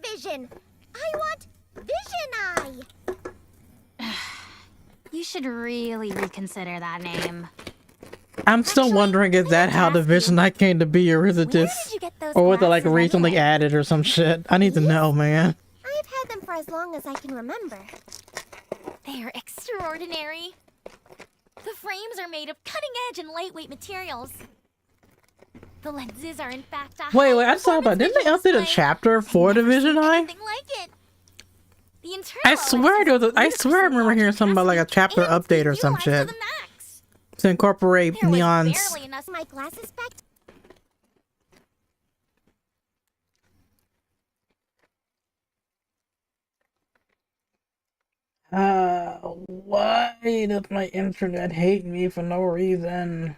supervision. I want vision eye. You should really reconsider that name. I'm still wondering, is that how the Vision Eye came to be, or is it Where just, did you get those or was it like glasses recently anyway? added or some shit? I need to know, man. I've had them for as long as I can remember. They're extraordinary. The frames are made of cutting-edge and lightweight materials. The lenses are in fact a Wait, I saw about, high-performance didn't they visual update a display. chapter for the Never seen Vision Eye? anything like it. The internal I swear OS is I swear I remember hearing something about like a chapter and update or CPU some life to shit the max. to incorporate There was Neon's. barely enough My glasses back. Why does my internet hate me for no reason?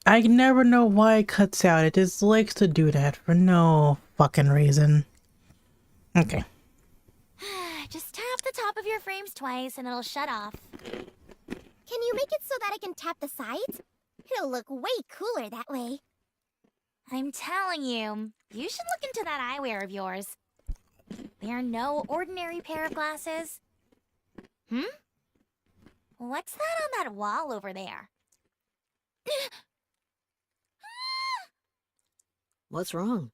I never know why it cuts out. It just likes to do that for no fucking reason. Okay. Just tap the top of your frames twice and it'll shut off. Can you make it so that I can tap the sides? It'll look way cooler that way. I'm telling you, you should look into that eyewear of yours. They are no ordinary pair of glasses. What's that on that wall over there? What's wrong?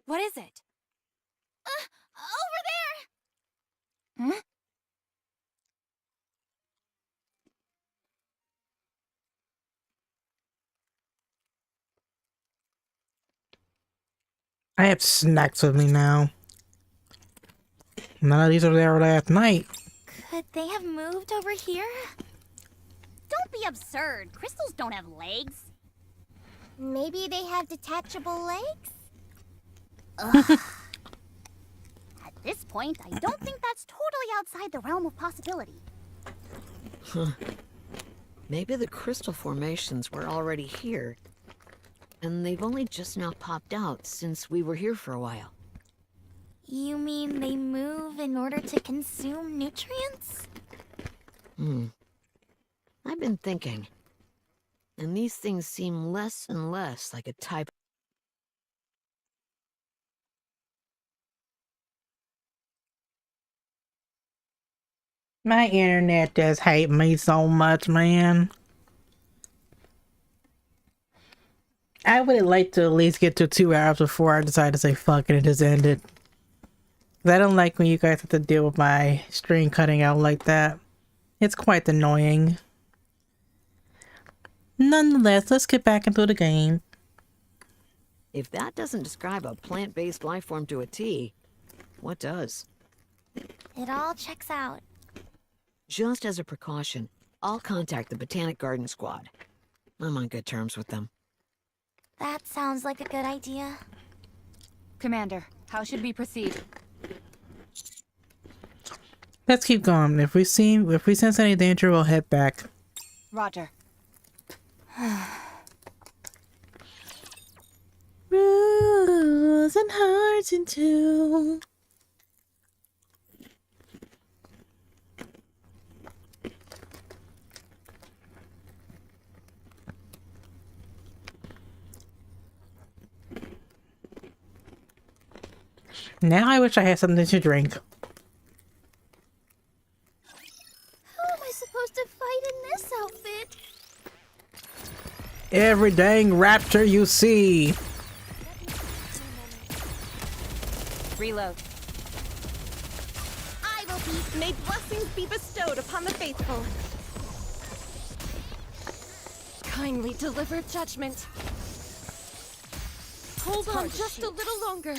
What is it? Over there! Huh? I have snacks with me now. None of these were there last night. Could they have moved over here? Don't be absurd. Crystals don't have legs. Maybe they have detachable legs? Ugh. At this point, I don't think that's totally outside the realm of possibility. Huh. Maybe the crystal formations were already here. And they've only just now popped out since we were here for a while. You mean they move in order to consume nutrients? I've been thinking. And these things seem less and less like a type. My internet does hate me so much, man. I would like to at least get to 2 hours before I decide to say fuck it and just end it. 'Cause I don't like when you guys have to deal with my stream cutting out like that. It's quite annoying. Nonetheless, let's get back into the game. If that doesn't describe a plant-based life form to a T, what does? It all checks out. Just as a precaution, I'll contact the Botanic Garden Squad. I'm on good terms with them. That sounds like a good idea. Commander, how should we proceed? Let's keep going. If we sense any danger, we'll head back. Roger. Rules and hearts in two. Now I wish I had something to drink. How am I supposed to fight in this outfit? Every dang rapture you see. Reload. I will be. May blessings be bestowed upon the faithful. Kindly deliver judgment. Hold on just a little longer.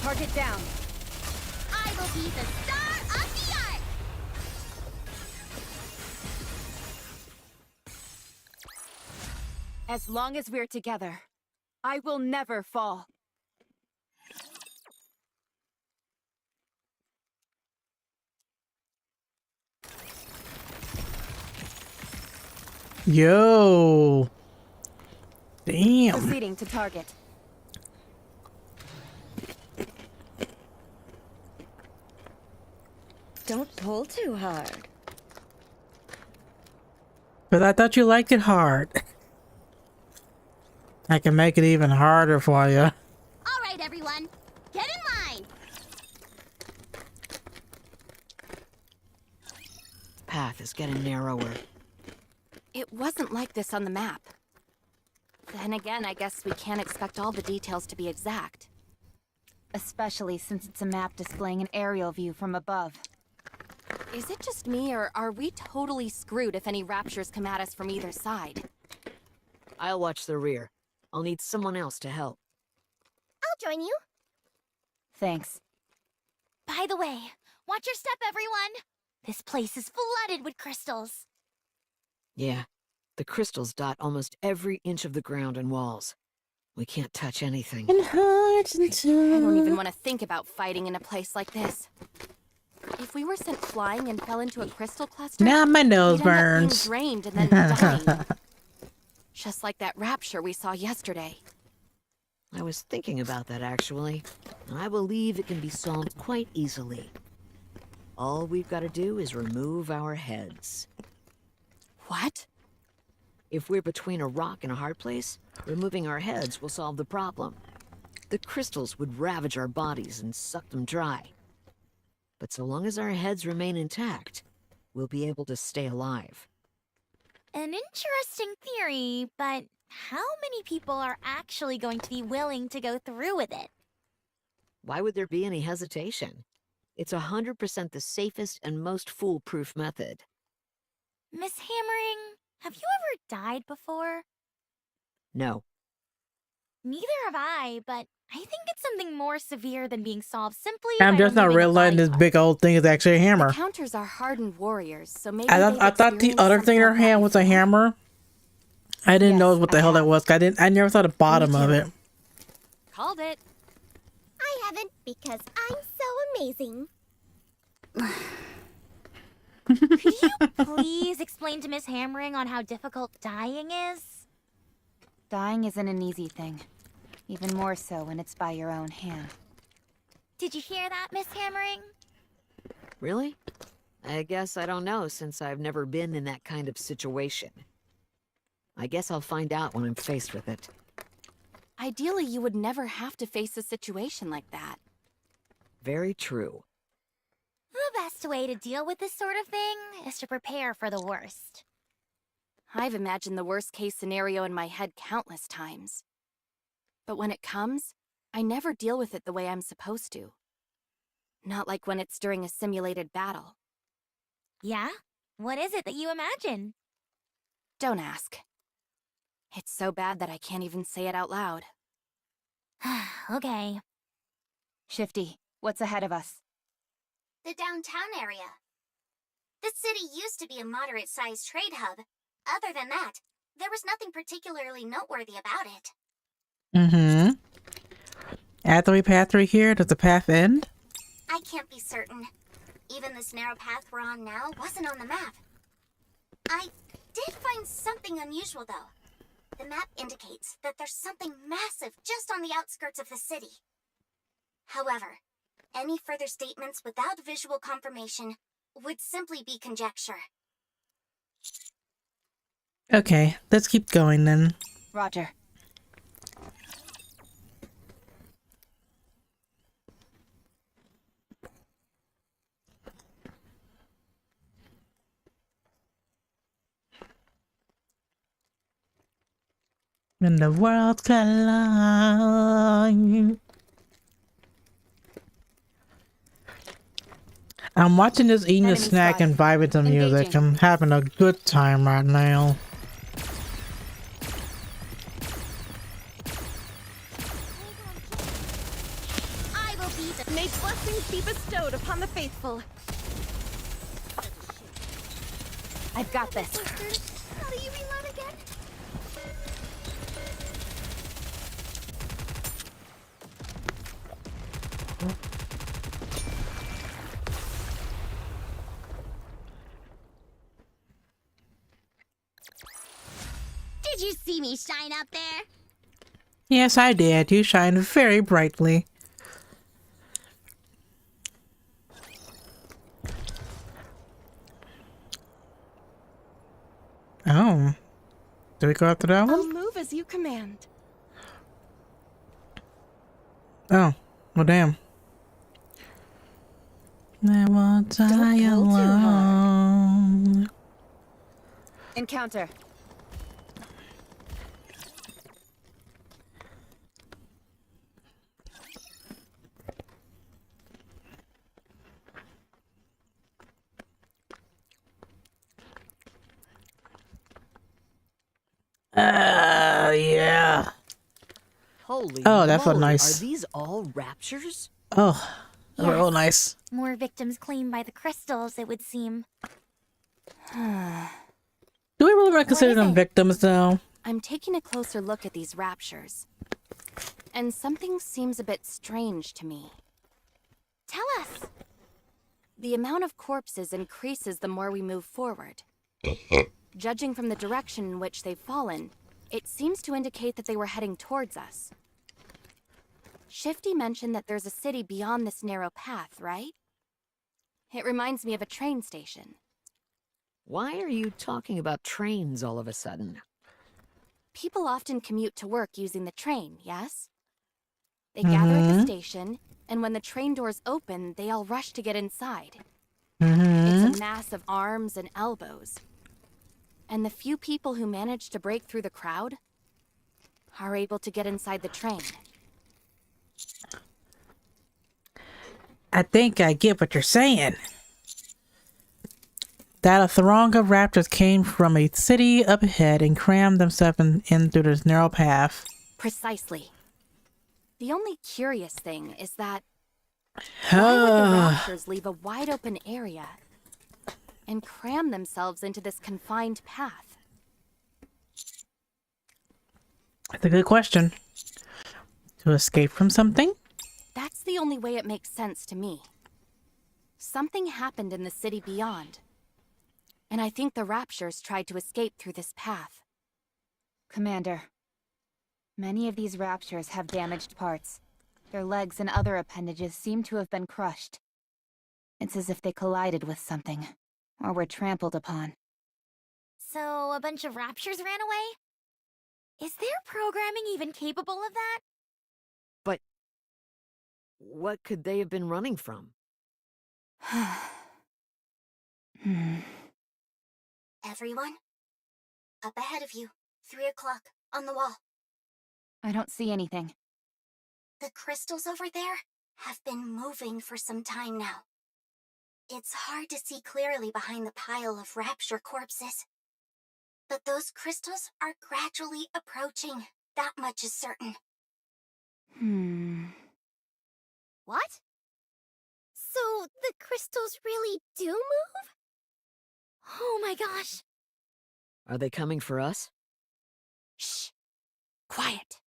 Target down. I will be the star of the art! As long as we're together, I will never fall. Yo. Damn. Proceeding to target. Don't pull too hard. But I thought you liked it hard. I can make it even harder for you. All right, everyone. Get in line. The path is getting narrower. It wasn't like this on the map. Then again, I guess we can't expect all the details to be exact. Especially since it's a map displaying an aerial view from above. Is it just me, or are we totally screwed if any raptures come at us from either side? I'll watch the rear. I'll need someone else to help. I'll join you. Thanks. By the way, watch your step, everyone. This place is flooded with crystals. Yeah, The crystals dot almost every inch of the ground and walls. We can't touch anything. And hearts and I don't even want to think about fighting in a place like this. If we were sent flying and fell into a crystal cluster, now my nose we'd end up being burns. drained and then dying. Just like that rapture we saw yesterday. I was thinking about that, actually. And I believe it can be solved quite easily. All we've got to do is remove our heads. What? If we're between a rock and a hard place, removing our heads will solve the problem. The crystals would ravage our bodies and suck them dry. But so long as our heads remain intact, we'll be able to stay alive. An interesting theory, but how many people are actually going to be willing to go through with it? Why would there be any hesitation? It's 100% the safest and most foolproof method. Miss Hammering, have you ever died before? No. Neither have I, but I think it's something more severe than being solved simply I'm by just not removing a realizing body this part. big old thing is actually a hammer. Counters are hardened warriors, so maybe I thought the other thing in her hand was a hammer. I didn't know what the hell that was. I never saw the bottom of it. Called it. I haven't because I'm so amazing. Could you please explain to Miss Hammering on how difficult dying is? Dying isn't an easy thing. Even more so when it's by your own hand. Did you hear that, Miss Hammering? Really? I guess I don't know, since I've never been in that kind of situation. I guess I'll find out when I'm faced with it. Ideally, you would never have to face a situation like that. Very true. The best way to deal with this sort of thing is to prepare for the worst. I've imagined the worst case scenario in my head countless times. But when it comes, I never deal with it the way I'm supposed to. Not like when it's during a simulated battle. Yeah? What is it that you imagine? Don't ask. It's so bad that I can't even say it out loud. Okay. Shifty, what's ahead of us? The downtown area. The city used to be a moderate-sized trade hub. Other than that, there was nothing particularly noteworthy about it. Mm-hmm. After we pass through here, does the path end? I can't be certain. Even this narrow path we're on now wasn't on the map. I did find something unusual, though. The map indicates that there's something massive just on the outskirts of the city. However, any further statements without visual confirmation would simply be conjecture. Okay, let's keep going then. Roger. When the worlds collide. I'm watching this, eating a Enemy snack, and vibing to music. Engaging. I'm having a good time right now. I will be may blessings be bestowed upon the faithful. I've got this. How do you reload again? Did you see me shine out there? Yes, I did. You shine very brightly. Oh. Do we go after that I'll one? move as you command. Oh. Well, damn. I won't die pull too alone. Encounter. Yeah. Holy Oh, that felt moly, nice. Are these all raptures? Oh, those are all Yes. nice. More victims claimed by the crystals, it would seem. Do we really want to consider is them it? victims, though? I'm taking a closer look at these raptures. And something seems a bit strange to me. Tell us. The amount of corpses increases the more we move forward. Judging from the direction in which they've fallen, it seems to indicate that they were heading towards us. Shifty mentioned that there's a city beyond this narrow path, right? It reminds me of a train station. Why are you talking about trains all of a sudden? People often commute to work using the train, yes? They gather at the station, and when the train doors open, they all rush to get inside. It's a mass of arms and elbows. And the few people who manage to break through the crowd are able to get inside the train. I think I get what you're saying. That a throng of raptors came from a city up ahead and crammed themselves in through this narrow path. Precisely. The only curious thing is that why would the raptors leave a wide open area and cram themselves into this confined path? That's a good question. To escape from something? That's the only way it makes sense to me. Something happened in the city beyond. And I think the raptures tried to escape through this path. Commander, many of these raptures have damaged parts. Their legs and other appendages seem to have been crushed. It's as if they collided with something, or were trampled upon. So, a bunch of raptures ran away? Is their programming even capable of that? But what could they have been running from? Everyone? Up ahead of you. 3 o'clock, on the wall. I don't see anything. The crystals over there have been moving for some time now. It's hard to see clearly behind the pile of rapture corpses. But those crystals are gradually approaching. That much is certain. What? So the crystals really do move? Oh my gosh! Are they coming for us? Shh! Quiet!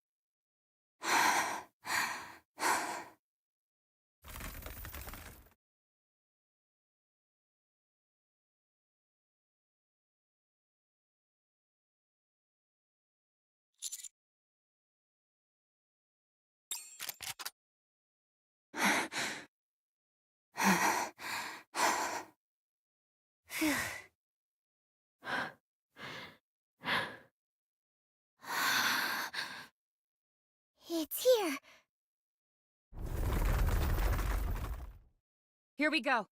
It's here. Here we go.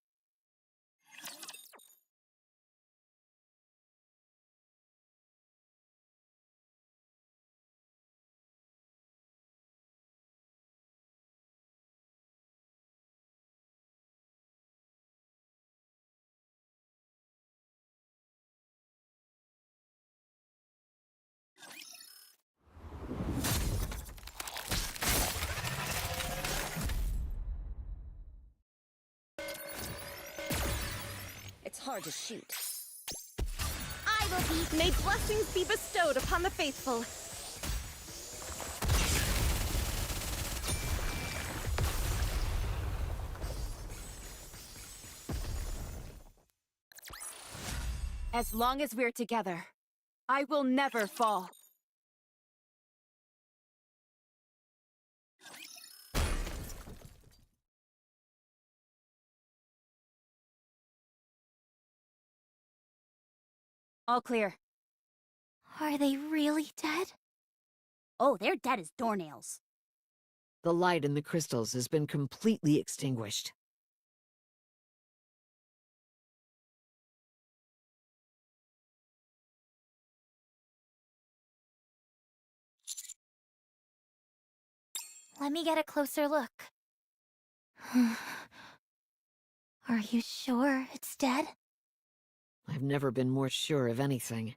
It's hard to shoot. I will be. May blessings be bestowed upon the faithful. As long as we're together, I will never fall. All clear. Are they really dead? Oh, they're dead as doornails. The light in the crystals has been completely extinguished. Let me get a closer look. Are you sure it's dead? I've never been more sure of anything.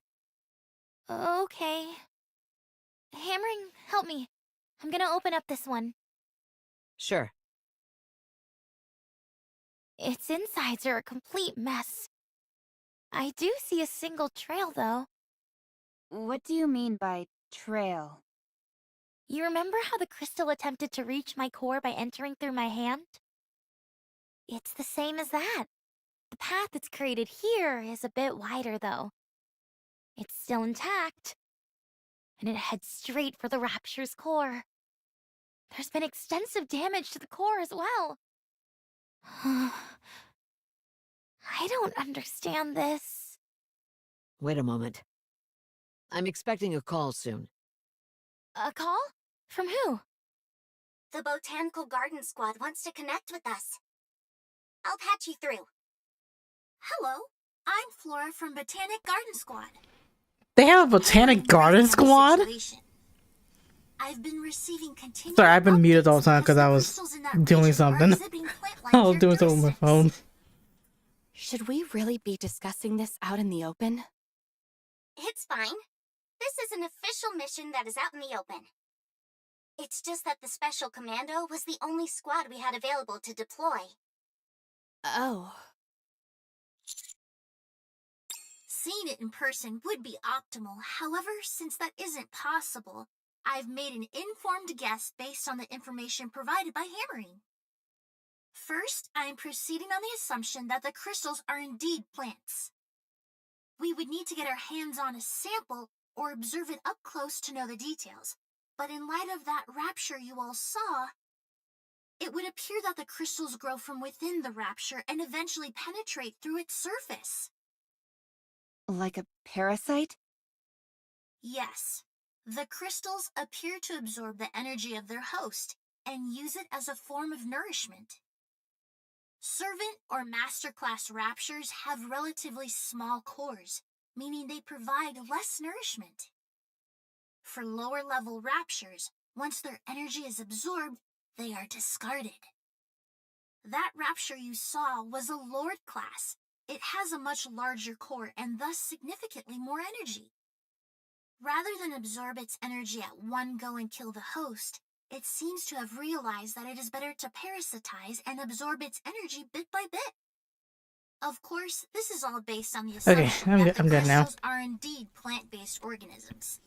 Okay. Hammering, help me. I'm gonna open up this one. Sure. Its insides are a complete mess. I do see a single trail, though. What do you mean by trail? You remember how the crystal attempted to reach my core by entering through my hand? It's the same as that. The path it's created here is a bit wider, though. It's still intact, and it heads straight for the Rapture's core. There's been extensive damage to the core as well. I don't understand this. Wait a moment. I'm expecting a call soon. A call? From who? The Botanical Garden Squad wants to connect with us. I'll patch you through. Hello, I'm Flora from Botanic Garden Squad. They have a Botanic Garden Squad? I've been receiving continuous Sorry, I've been muted all the time because I was crystals in that doing region are something. exhibiting plant-like I was doing something with my phone. Should we really be discussing this out in the open? It's fine. This is an official mission that is out in the open. It's just that the Special Commando was the only squad we had available to deploy. Oh. Seeing it in person would be optimal. However, since that isn't possible, I've made an informed guess based on the information provided by Hammering. First, I am proceeding on the assumption that the crystals are indeed plants. We would need to get our hands on a sample or observe it up close to know the details. But in light of that rapture you all saw, it would appear that the crystals grow from within the rapture and eventually penetrate through its surface. Like a parasite? Yes. The crystals appear to absorb the energy of their host and use it as a form of nourishment. Servant or masterclass raptures have relatively small cores, meaning they provide less nourishment. For lower-level raptures, once their energy is absorbed, they are discarded. That rapture you saw was a Lord class. It has a much larger core and thus significantly more energy. Rather than absorb its energy at one go and kill the host, it seems to have realized that it is better to parasitize and absorb its energy bit by bit. Of course, this is all based on the assumption that the crystals are indeed plant-based organisms.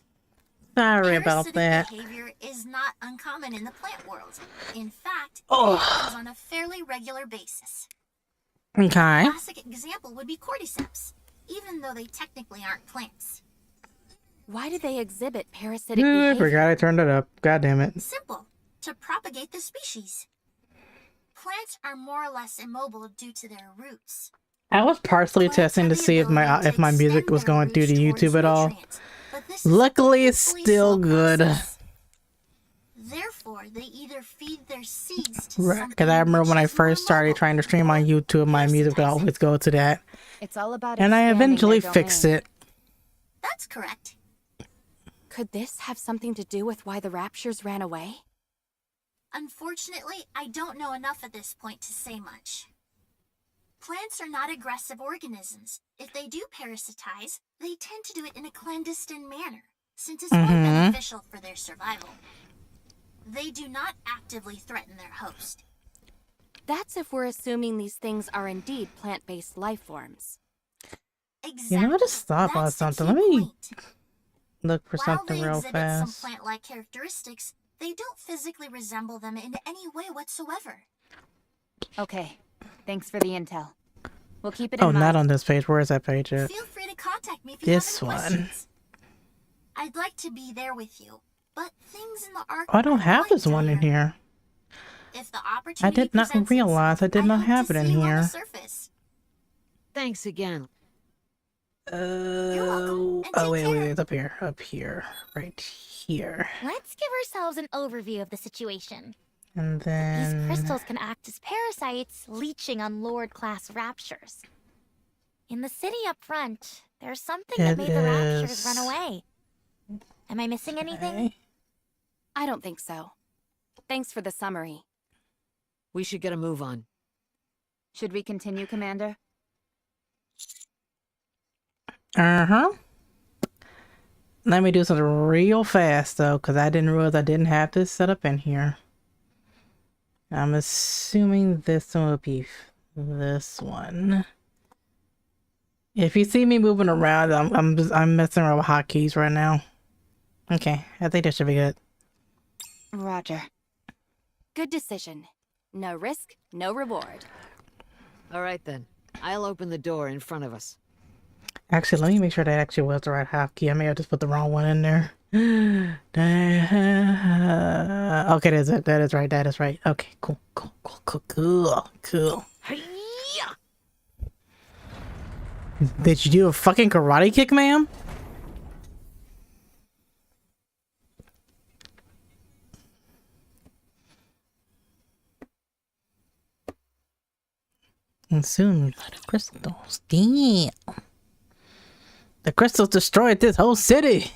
Sorry about Parasitic that. behavior is not uncommon in the plant world. In fact, Oh. it happens on a fairly regular basis. Okay. A classic example would be cordyceps, even though they technically aren't plants. Why do they exhibit parasitic I behavior? forgot I turned it up. God damn it. Simple. To propagate the species. Plants are more or less immobile due to their roots. I was partially testing to see if my music was going through to YouTube at all. Luckily, it's still good. Therefore, they either feed their seeds to Because I remember when I first started trying to stream on YouTube, my music would always go to that. It's all about And I expanding eventually their fixed domain. it. That's correct. Could this have something to do with why the raptures ran away? Unfortunately, I don't know enough at this point to say much. Plants are not aggressive organisms. If they do parasitize, they tend to do it in a clandestine manner, since it's more beneficial for their survival. They do not actively threaten their host. That's if we're assuming these things are indeed plant-based life forms. Exactly. You know, I'll just stop on That's the something. key Let me point. look for While something they real exhibit fast. some plant-like characteristics, they don't physically resemble them in any way whatsoever. Okay, thanks for the intel. We'll keep it Oh, in mind. not on this page. Where is that page at? Feel free to contact me if you This have any one. questions. I'd like to be there with you, but things in the arc Oh, I don't are have quite this one in dire. here. If the I opportunity did not presents realize I itself, did not hope have to it in see you on the here. surface. Thanks again. welcome, and Oh, take wait, care. it's up here. Up here. Right here. Let's give ourselves an overview of the situation. And These then... crystals can act as parasites, leeching on Lord-class raptures. In the city up front, there's something that It made the raptures run is- away. Am I missing anything? Okay. I don't think so. Thanks for the summary. We should get a move on. Should we continue, Commander? Uh-huh. Let me do something real fast, though, because I didn't realize I didn't have this set up in here. I'm assuming this one will be this one. If you see me moving around, I'm messing around with hotkeys right now. Okay, I think that should be good. Roger. Good decision. No risk, no reward. All right then. I'll open the door in front of us. Actually, let me make sure that actually was the right hotkey. I may have just put the wrong one in there. Okay, that is it. That is right. That is right. Okay, cool. Did you do a fucking karate kick, ma'am? Consumed by the crystals. Damn. The crystals destroyed this whole city.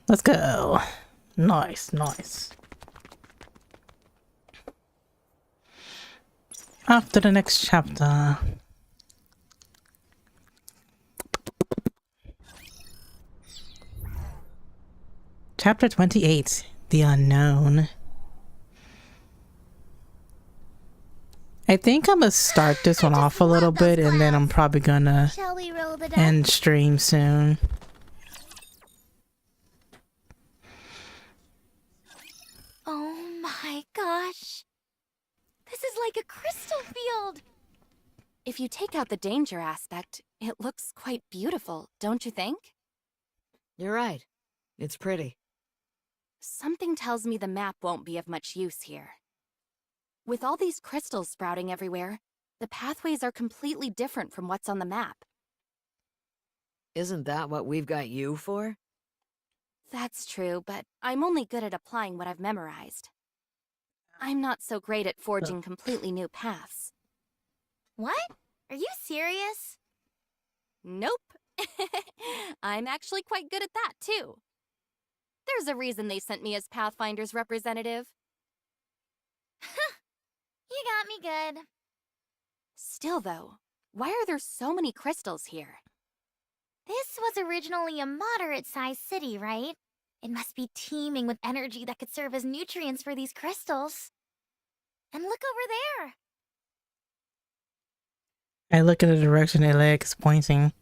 Let's go. Nice, nice. Off to the next chapter. Chapter 28. The Unknown. I think I'm gonna start this one off a little bit, and then I'm probably gonna Shall we roll the dice? end stream soon. Oh my gosh. This is like a crystal field. If you take out the danger aspect, it looks quite beautiful, don't you think? You're right. It's pretty. Something tells me the map won't be of much use here. With all these crystals sprouting everywhere, the pathways are completely different from what's on the map. Isn't that what we've got you for? That's true, but I'm only good at applying what I've memorized. I'm not so great at forging completely new paths. What? Are you serious? Nope. I'm actually quite good at that, too. There's a reason they sent me as Pathfinder's representative. You got me good. Still, though, why are there so many crystals here? This was originally a moderate-sized city, right? It must be teeming with energy that could serve as nutrients for these crystals. And look over there! I look in the direction Alec is pointing.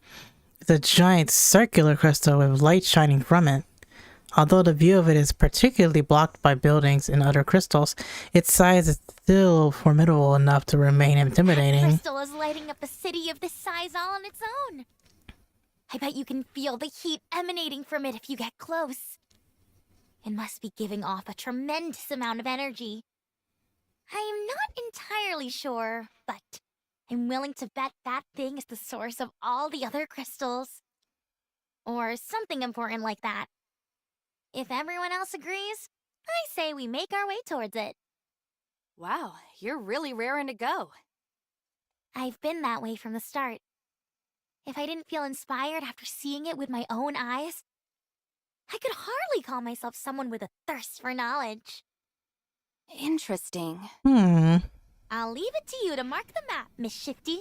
It's a giant circular crystal with light shining from it. Although the view of it is particularly blocked by buildings and other crystals, its size is still formidable enough to remain intimidating. That crystal is lighting up a city of this size all on its own. I bet you can feel the heat emanating from it if you get close. It must be giving off a tremendous amount of energy. I am not entirely sure, but I'm willing to bet that thing is the source of all the other crystals. Or something important like that. If everyone else agrees, I say we make our way towards it. Wow, you're really raring to go. I've been that way from the start. If I didn't feel inspired after seeing it with my own eyes, I could hardly call myself someone with a thirst for knowledge. Interesting. I'll leave it to you to mark the map, Miss Shifty.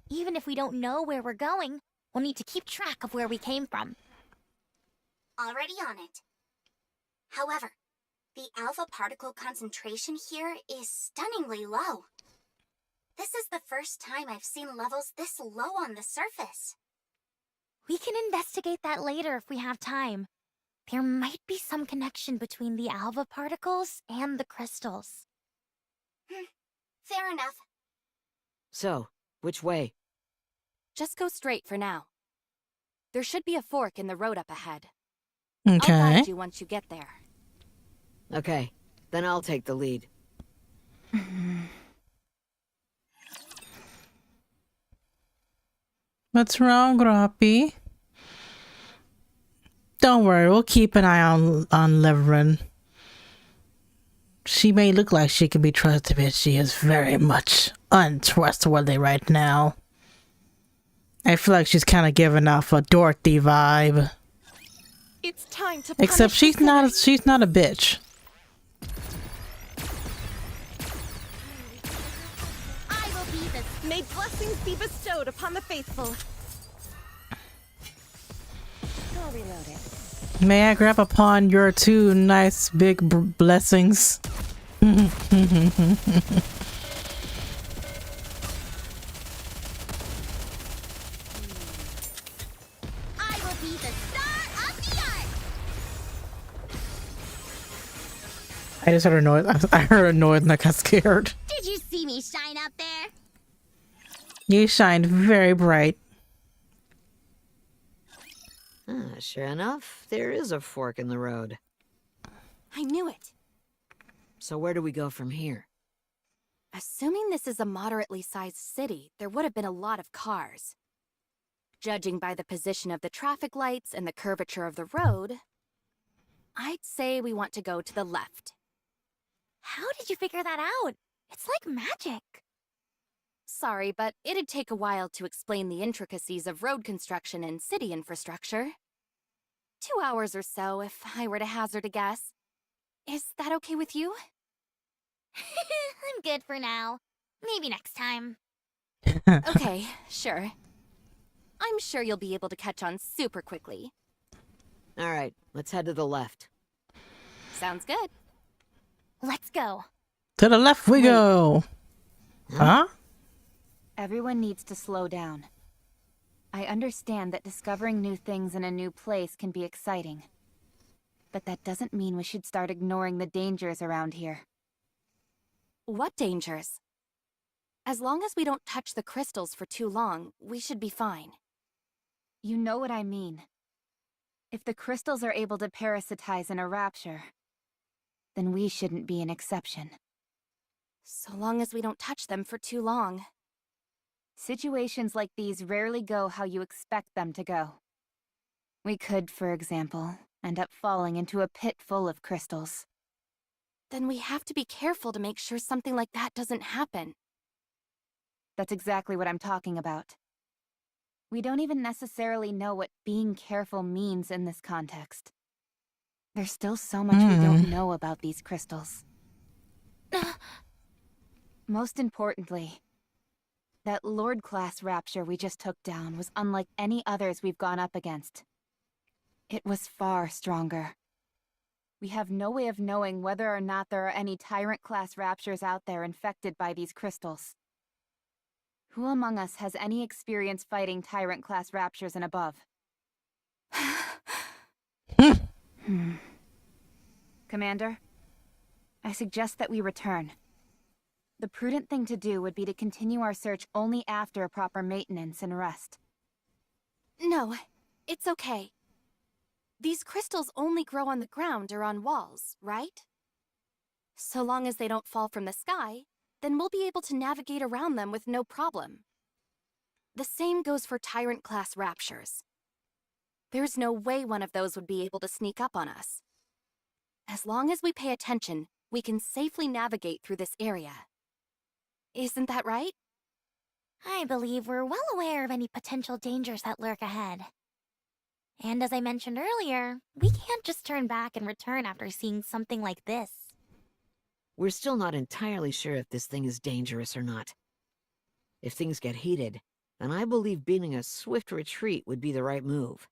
Even if we don't know where we're going, we'll need to keep track of where we came from. Already on it. However, the alpha particle concentration here is stunningly low. This is the first time I've seen levels this low on the surface. We can investigate that later if we have time. There might be some connection between the alpha particles and the crystals. Fair enough. So, which way? Just go straight for now. There should be a fork in the road up ahead. Okay. I'll guide you once you get there. Okay, then I'll take the lead. What's wrong, Groppy? Don't worry, we'll keep an eye on Leverin. She may look like she can be trusted, but she is very much untrustworthy right now. I feel like she's kind of giving off a Dorothy vibe. It's time to Except punish she's the not. sinner. She's not a bitch. I will be the... May blessings be bestowed upon the faithful. I'll reload it. May I grab upon your two nice big blessings? I just heard a noise. I heard a noise and I got scared. Did you see me shine up there? You shined very bright. Sure enough, there is a fork in the road. I knew it. So where do we go from here? Assuming this is a moderately sized city, there would have been a lot of cars. Judging by the position of the traffic lights and the curvature of the road, I'd say we want to go to the left. How did you figure that out? It's like magic. Sorry, but it'd take a while to explain the intricacies of road construction and city infrastructure. 2 hours or so, if I were to hazard a guess. Is that okay with you? I'm good for now. Maybe next time. Okay, sure. I'm sure you'll be able to catch on super quickly. All right, let's head to the left. Sounds good. Let's go. To the left we go. Huh? Everyone needs to slow down. I understand that discovering new things in a new place can be exciting. But that doesn't mean we should start ignoring the dangers around here. What dangers? As long as we don't touch the crystals for too long, we should be fine. You know what I mean. If the crystals are able to parasitize in a rapture, then we shouldn't be an exception. So long as we don't touch them for too long. Situations like these rarely go how you expect them to go. We could, for example, end up falling into a pit full of crystals. Then we have to be careful to make sure something like that doesn't happen. That's exactly what I'm talking about. We don't even necessarily know what being careful means in this context. There's still so much we don't know about these crystals. Most importantly, that Lord-class rapture we just took down was unlike any others we've gone up against. It was far stronger. We have no way of knowing whether or not there are any Tyrant-class raptures out there infected by these crystals. Who among us has any experience fighting Tyrant-class raptures and above? Commander, I suggest that we return. The prudent thing to do would be to continue our search only after proper maintenance and rest. No, it's okay. These crystals only grow on the ground or on walls, right? So long as they don't fall from the sky, then we'll be able to navigate around them with no problem. The same goes for Tyrant-class raptures. There's no way one of those would be able to sneak up on us. As long as we pay attention, we can safely navigate through this area. Isn't that right? I believe we're well aware of any potential dangers that lurk ahead. And as I mentioned earlier, we can't just turn back and return after seeing something like this. We're still not entirely sure if this thing is dangerous or not. If things get heated, then I believe beating a swift retreat would be the right move.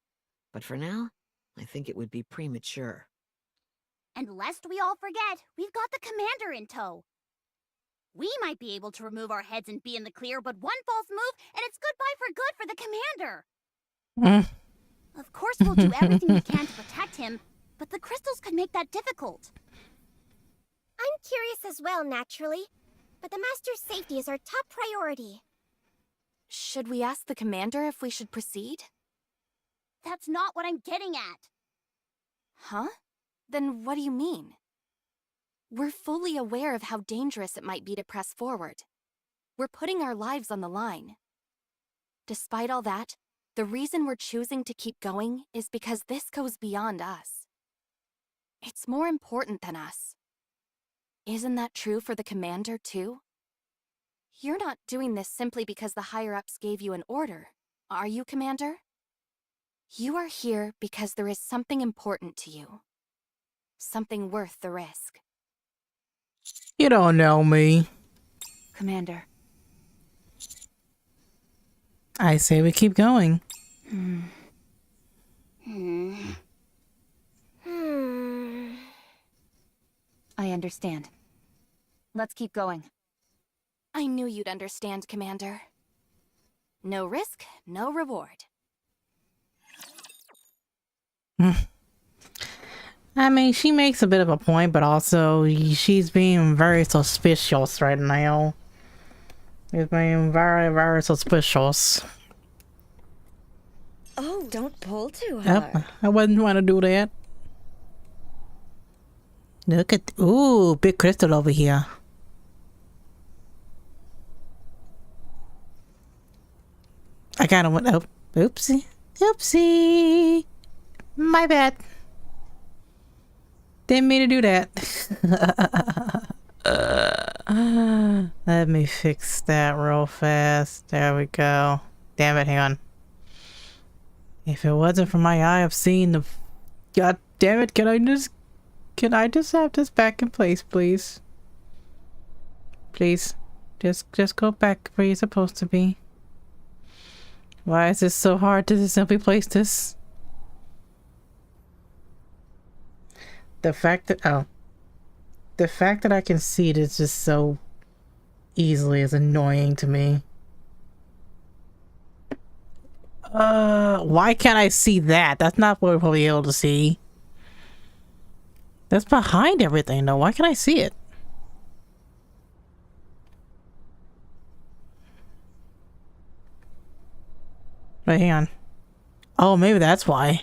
But for now, I think it would be premature. And lest we all forget, we've got the commander in tow. We might be able to remove our heads and be in the clear, but one false move, and it's goodbye for good for the commander. Of course, we'll do everything we can to protect him, but the crystals could make that difficult. I'm curious as well, naturally. But the Master's safety is our top priority. Should we ask the commander if we should proceed? That's not what I'm getting at. Huh? Then what do you mean? We're fully aware of how dangerous it might be to press forward. We're putting our lives on the line. Despite all that, the reason we're choosing to keep going is because this goes beyond us. It's more important than us. Isn't that true for the commander, too? You're not doing this simply because the higher-ups gave you an order, are you, Commander? You are here because there is something important to you. Something worth the risk. You don't know me. Commander. I say we keep going. I understand. Let's keep going. I knew you'd understand, Commander. No risk, no reward. I mean, she makes a bit of a point, but also she's being very suspicious right now. She's being very, very suspicious. Oh, don't pull too Yep, hard. I wouldn't want to do that. Look at, ooh, big crystal over here. I kind of went, oh, oopsie, oopsie. My bad. Didn't mean to do that. Let me fix that real fast. There we go. Damn it, hang on. If it wasn't for my eye of seeing the... God damn it, can I just have this back in place, please? Please. Just go back where you're supposed to be. Why is this so hard to just simply place this? The fact that I can see it is just so easily is annoying to me. Why can't I see that? That's not what we're probably able to see. That's behind everything though. Why can't I see it? Wait, hang on. Oh, maybe that's why.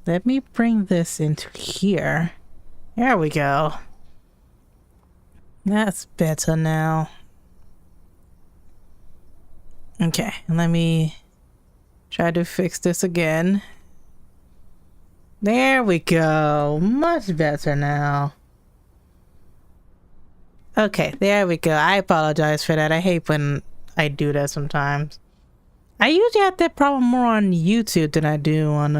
Let me bring this into here. There we go. That's better now. Okay, let me try to fix this again. There we go. Much better now. Okay, there we go. I apologize for that. I hate when I do that sometimes. I usually have that problem more on YouTube than I do on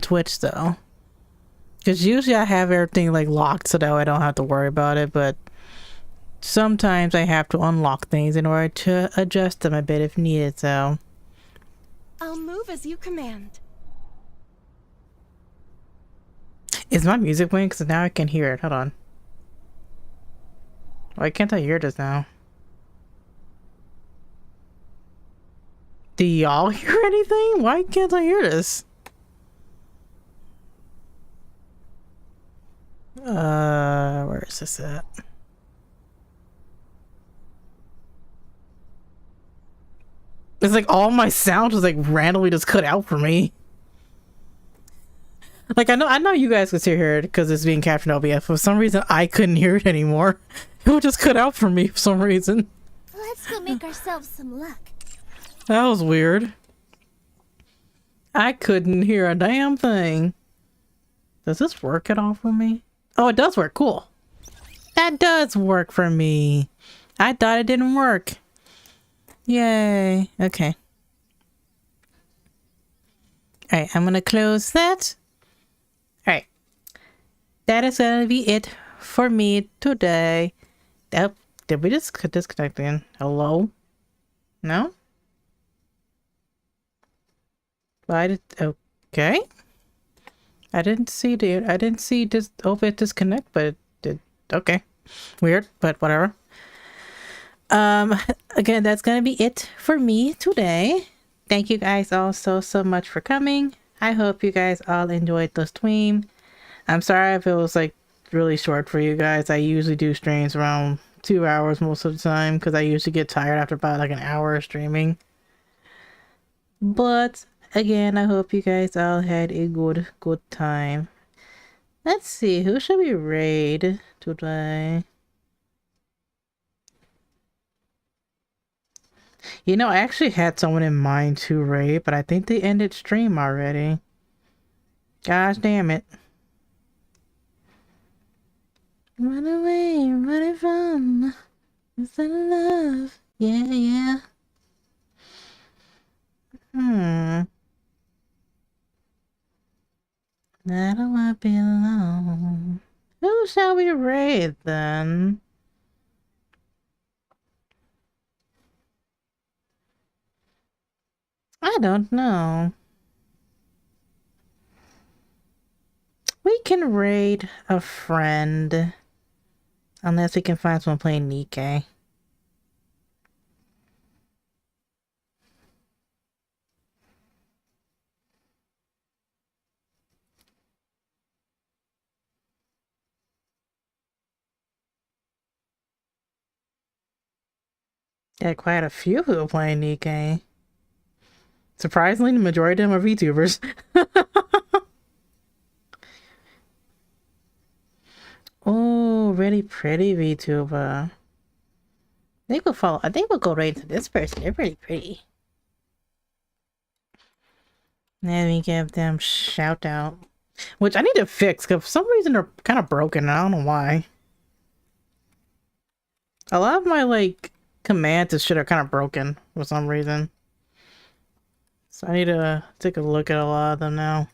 Twitch though. Because usually I have everything like locked so that I don't have to worry about it, but sometimes I have to unlock things in order to adjust them a bit if needed, so. I'll move as you command. Is my music playing? Because now I can hear it. Hold on. Why can't I hear this now? Do y'all hear anything? Why can't I hear this? Where is this at? It's like all my sound was like randomly just cut out for me. Like I know you guys could still hear it because it's being captured in OBS. For some reason I couldn't hear it anymore. It would just cut out for me for some reason. Let's go make ourselves some luck. That was weird. I couldn't hear a damn thing. Does this work at all for me? Oh, it does work. Cool. That does work for me. I thought it didn't work. Yay. Okay. Alright, I'm gonna close that. Alright. That is gonna be it for me today. Oh, did we just disconnect again? Hello? No? I did, okay. I didn't see this OBS disconnect, but it did. Okay. Weird, but whatever. Again, that's gonna be it for me today. Thank you guys all so much for coming. I hope you guys all enjoyed the stream. I'm sorry if it was like really short for you guys. I usually do streams around 2 hours most of the time because I usually get tired after about like an hour of streaming. But again, I hope you guys all had a good time. Let's see, who should we raid today? You know, I actually had someone in mind to raid, but I think they ended stream already. Gosh damn it. Run away, running from instead of love. Yeah. I don't want to be alone. Who shall we raid then? I don't know. We can raid a friend. Unless we can find someone playing Nikke. Yeah, quite a few people playing Nikke. Surprisingly, the majority of them are VTubers. Oh, really pretty VTuber. They could follow. I think we'll go right to this person. They're pretty pretty. Let me give them shout out. Which I need to fix because for some reason they're kind of broken. I don't know why. A lot of my like commands and shit are kind of broken for some reason. So I need to take a look at a lot of them now.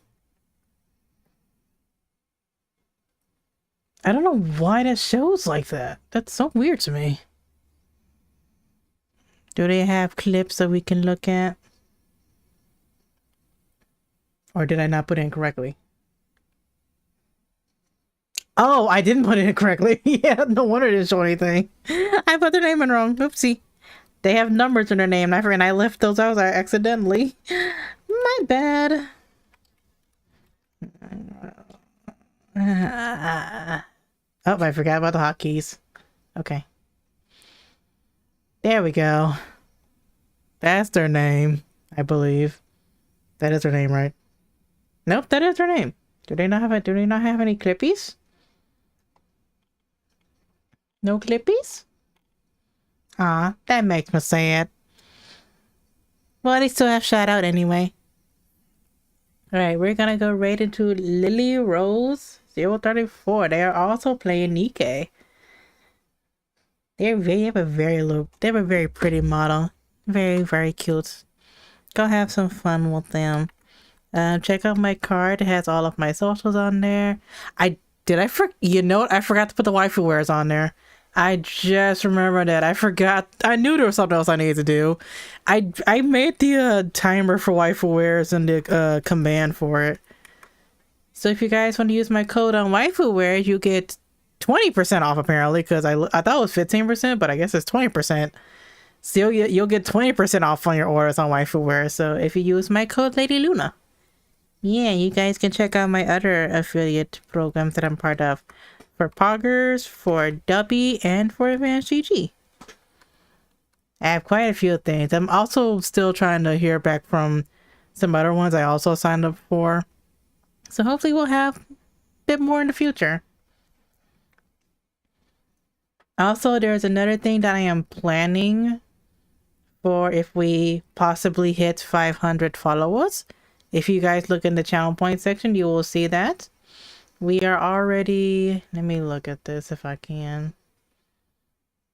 I don't know why that shows like that. That's so weird to me. Do they have clips that we can look at? Or did I not put it in correctly? Oh, I didn't put it in correctly. Yeah, no wonder it didn't show anything. I put their name in wrong. Oopsie. They have numbers in their name. And I left those out accidentally. My bad. Oh, I forgot about the hotkeys. Okay. There we go. That's their name, I believe. That is their name, right? Nope, that is their name. Do they not have any clippies? No clippies? Aw, that makes me sad. Well, they still have shout out anyway. Alright, we're gonna go right into Lily Rose 034. They are also playing Nikke. They have a very pretty model. Very, very cute. Go have some fun with them. Check out my card. It has all of my socials on there. I forgot to put the waifu wares on there. I just remembered that. I forgot. I knew there was something else I needed to do. I made the timer for waifu wares and the command for it. So if you guys want to use my code on waifu wares, you get 20% off apparently, because I thought it was 15%, but I guess it's 20%. So you'll get 20% off on your orders on waifu wares. So if you use my code Lady Luna. Yeah, you guys can check out my other affiliate programs that I'm part of. For Poggers, for Dubby, and for Advanced GG. I have quite a few things. I'm also still trying to hear back from some other ones I also signed up for. So hopefully we'll have a bit more in the future. Also, there's another thing that I am planning for if we possibly hit 500 followers. If you guys look in the channel point section, you will see that. We are already, let me look at this if I can.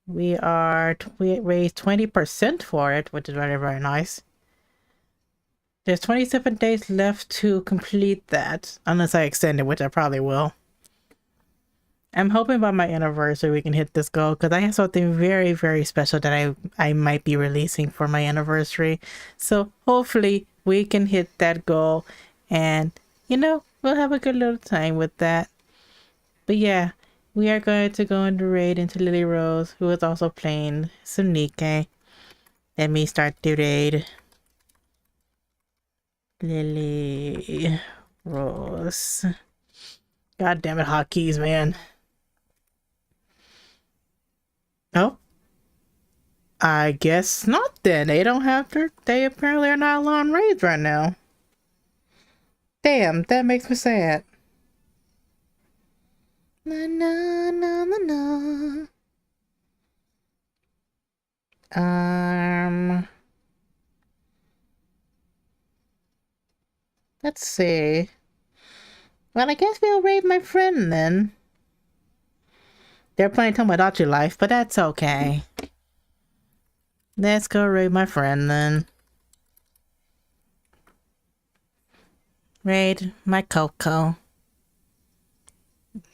We raised 20% for it, which is very, very nice. There's 27 days left to complete that, unless I extend it, which I probably will. I'm hoping by my anniversary we can hit this goal, because I have something very, very special that I might be releasing for my anniversary. So hopefully we can hit that goal, and we'll have a good little time with that. But yeah, we are going to go into raid into Lily Rose, who is also playing some Nikke. Let me start the raid. Lily Rose. God damn it, hotkeys, man. Oh. I guess not then. They apparently are not allowing raids right now. Damn, that makes me sad. Na na na na na. Let's see. Well, I guess we'll raid my friend then. They're playing Tomodachi Life, but that's okay. Let's go raid my friend then. Raid my Coco.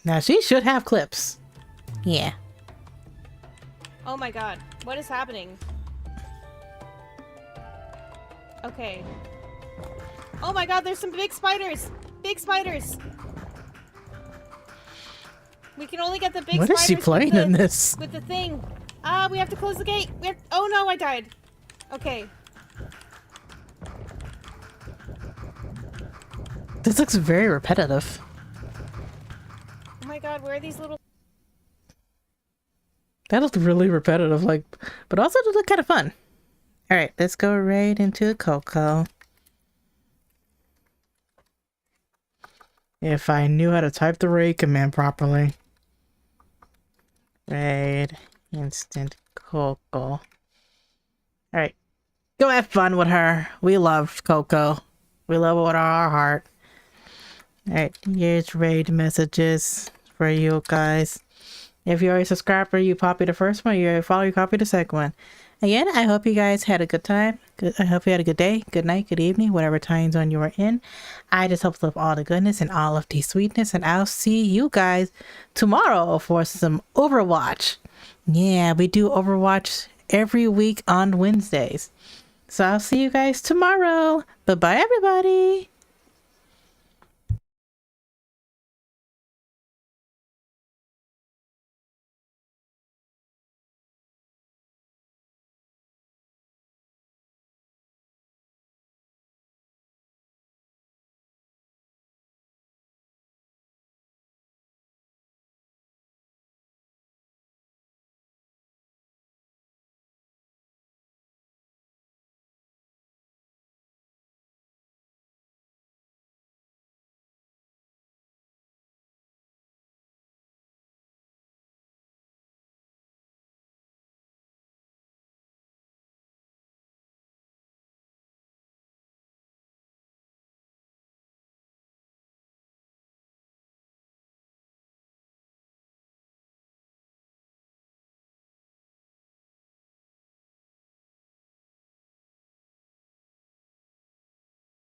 Now she should have clips. Yeah. Oh my god, what is happening? Okay. Oh my god, there's some big spiders! Big spiders! We can only get the big spiders. What is she playing in this? With the thing. We have to close the gate. Oh no, I died. Okay. This looks very repetitive. Oh my god, where are these little... That looked really repetitive, like, but also it looked kind of fun. All right, let's go right into Coco. If I knew how to type the raid command properly. Raid instant Coco. All right, go have fun with her. We love Coco. We love it with our heart. All right, here's raid messages for you guys. If you're a subscriber, you copy the first one. You're a follower, you copy the second one. Again, I hope you guys had a good time. I hope you had a good day, good night, good evening, whatever time zone you were in. I just hope to love all the goodness and all of the sweetness. And I'll see you guys tomorrow for some Overwatch. Yeah, we do Overwatch every week on Wednesdays. So I'll see you guys tomorrow. Bye-bye, everybody.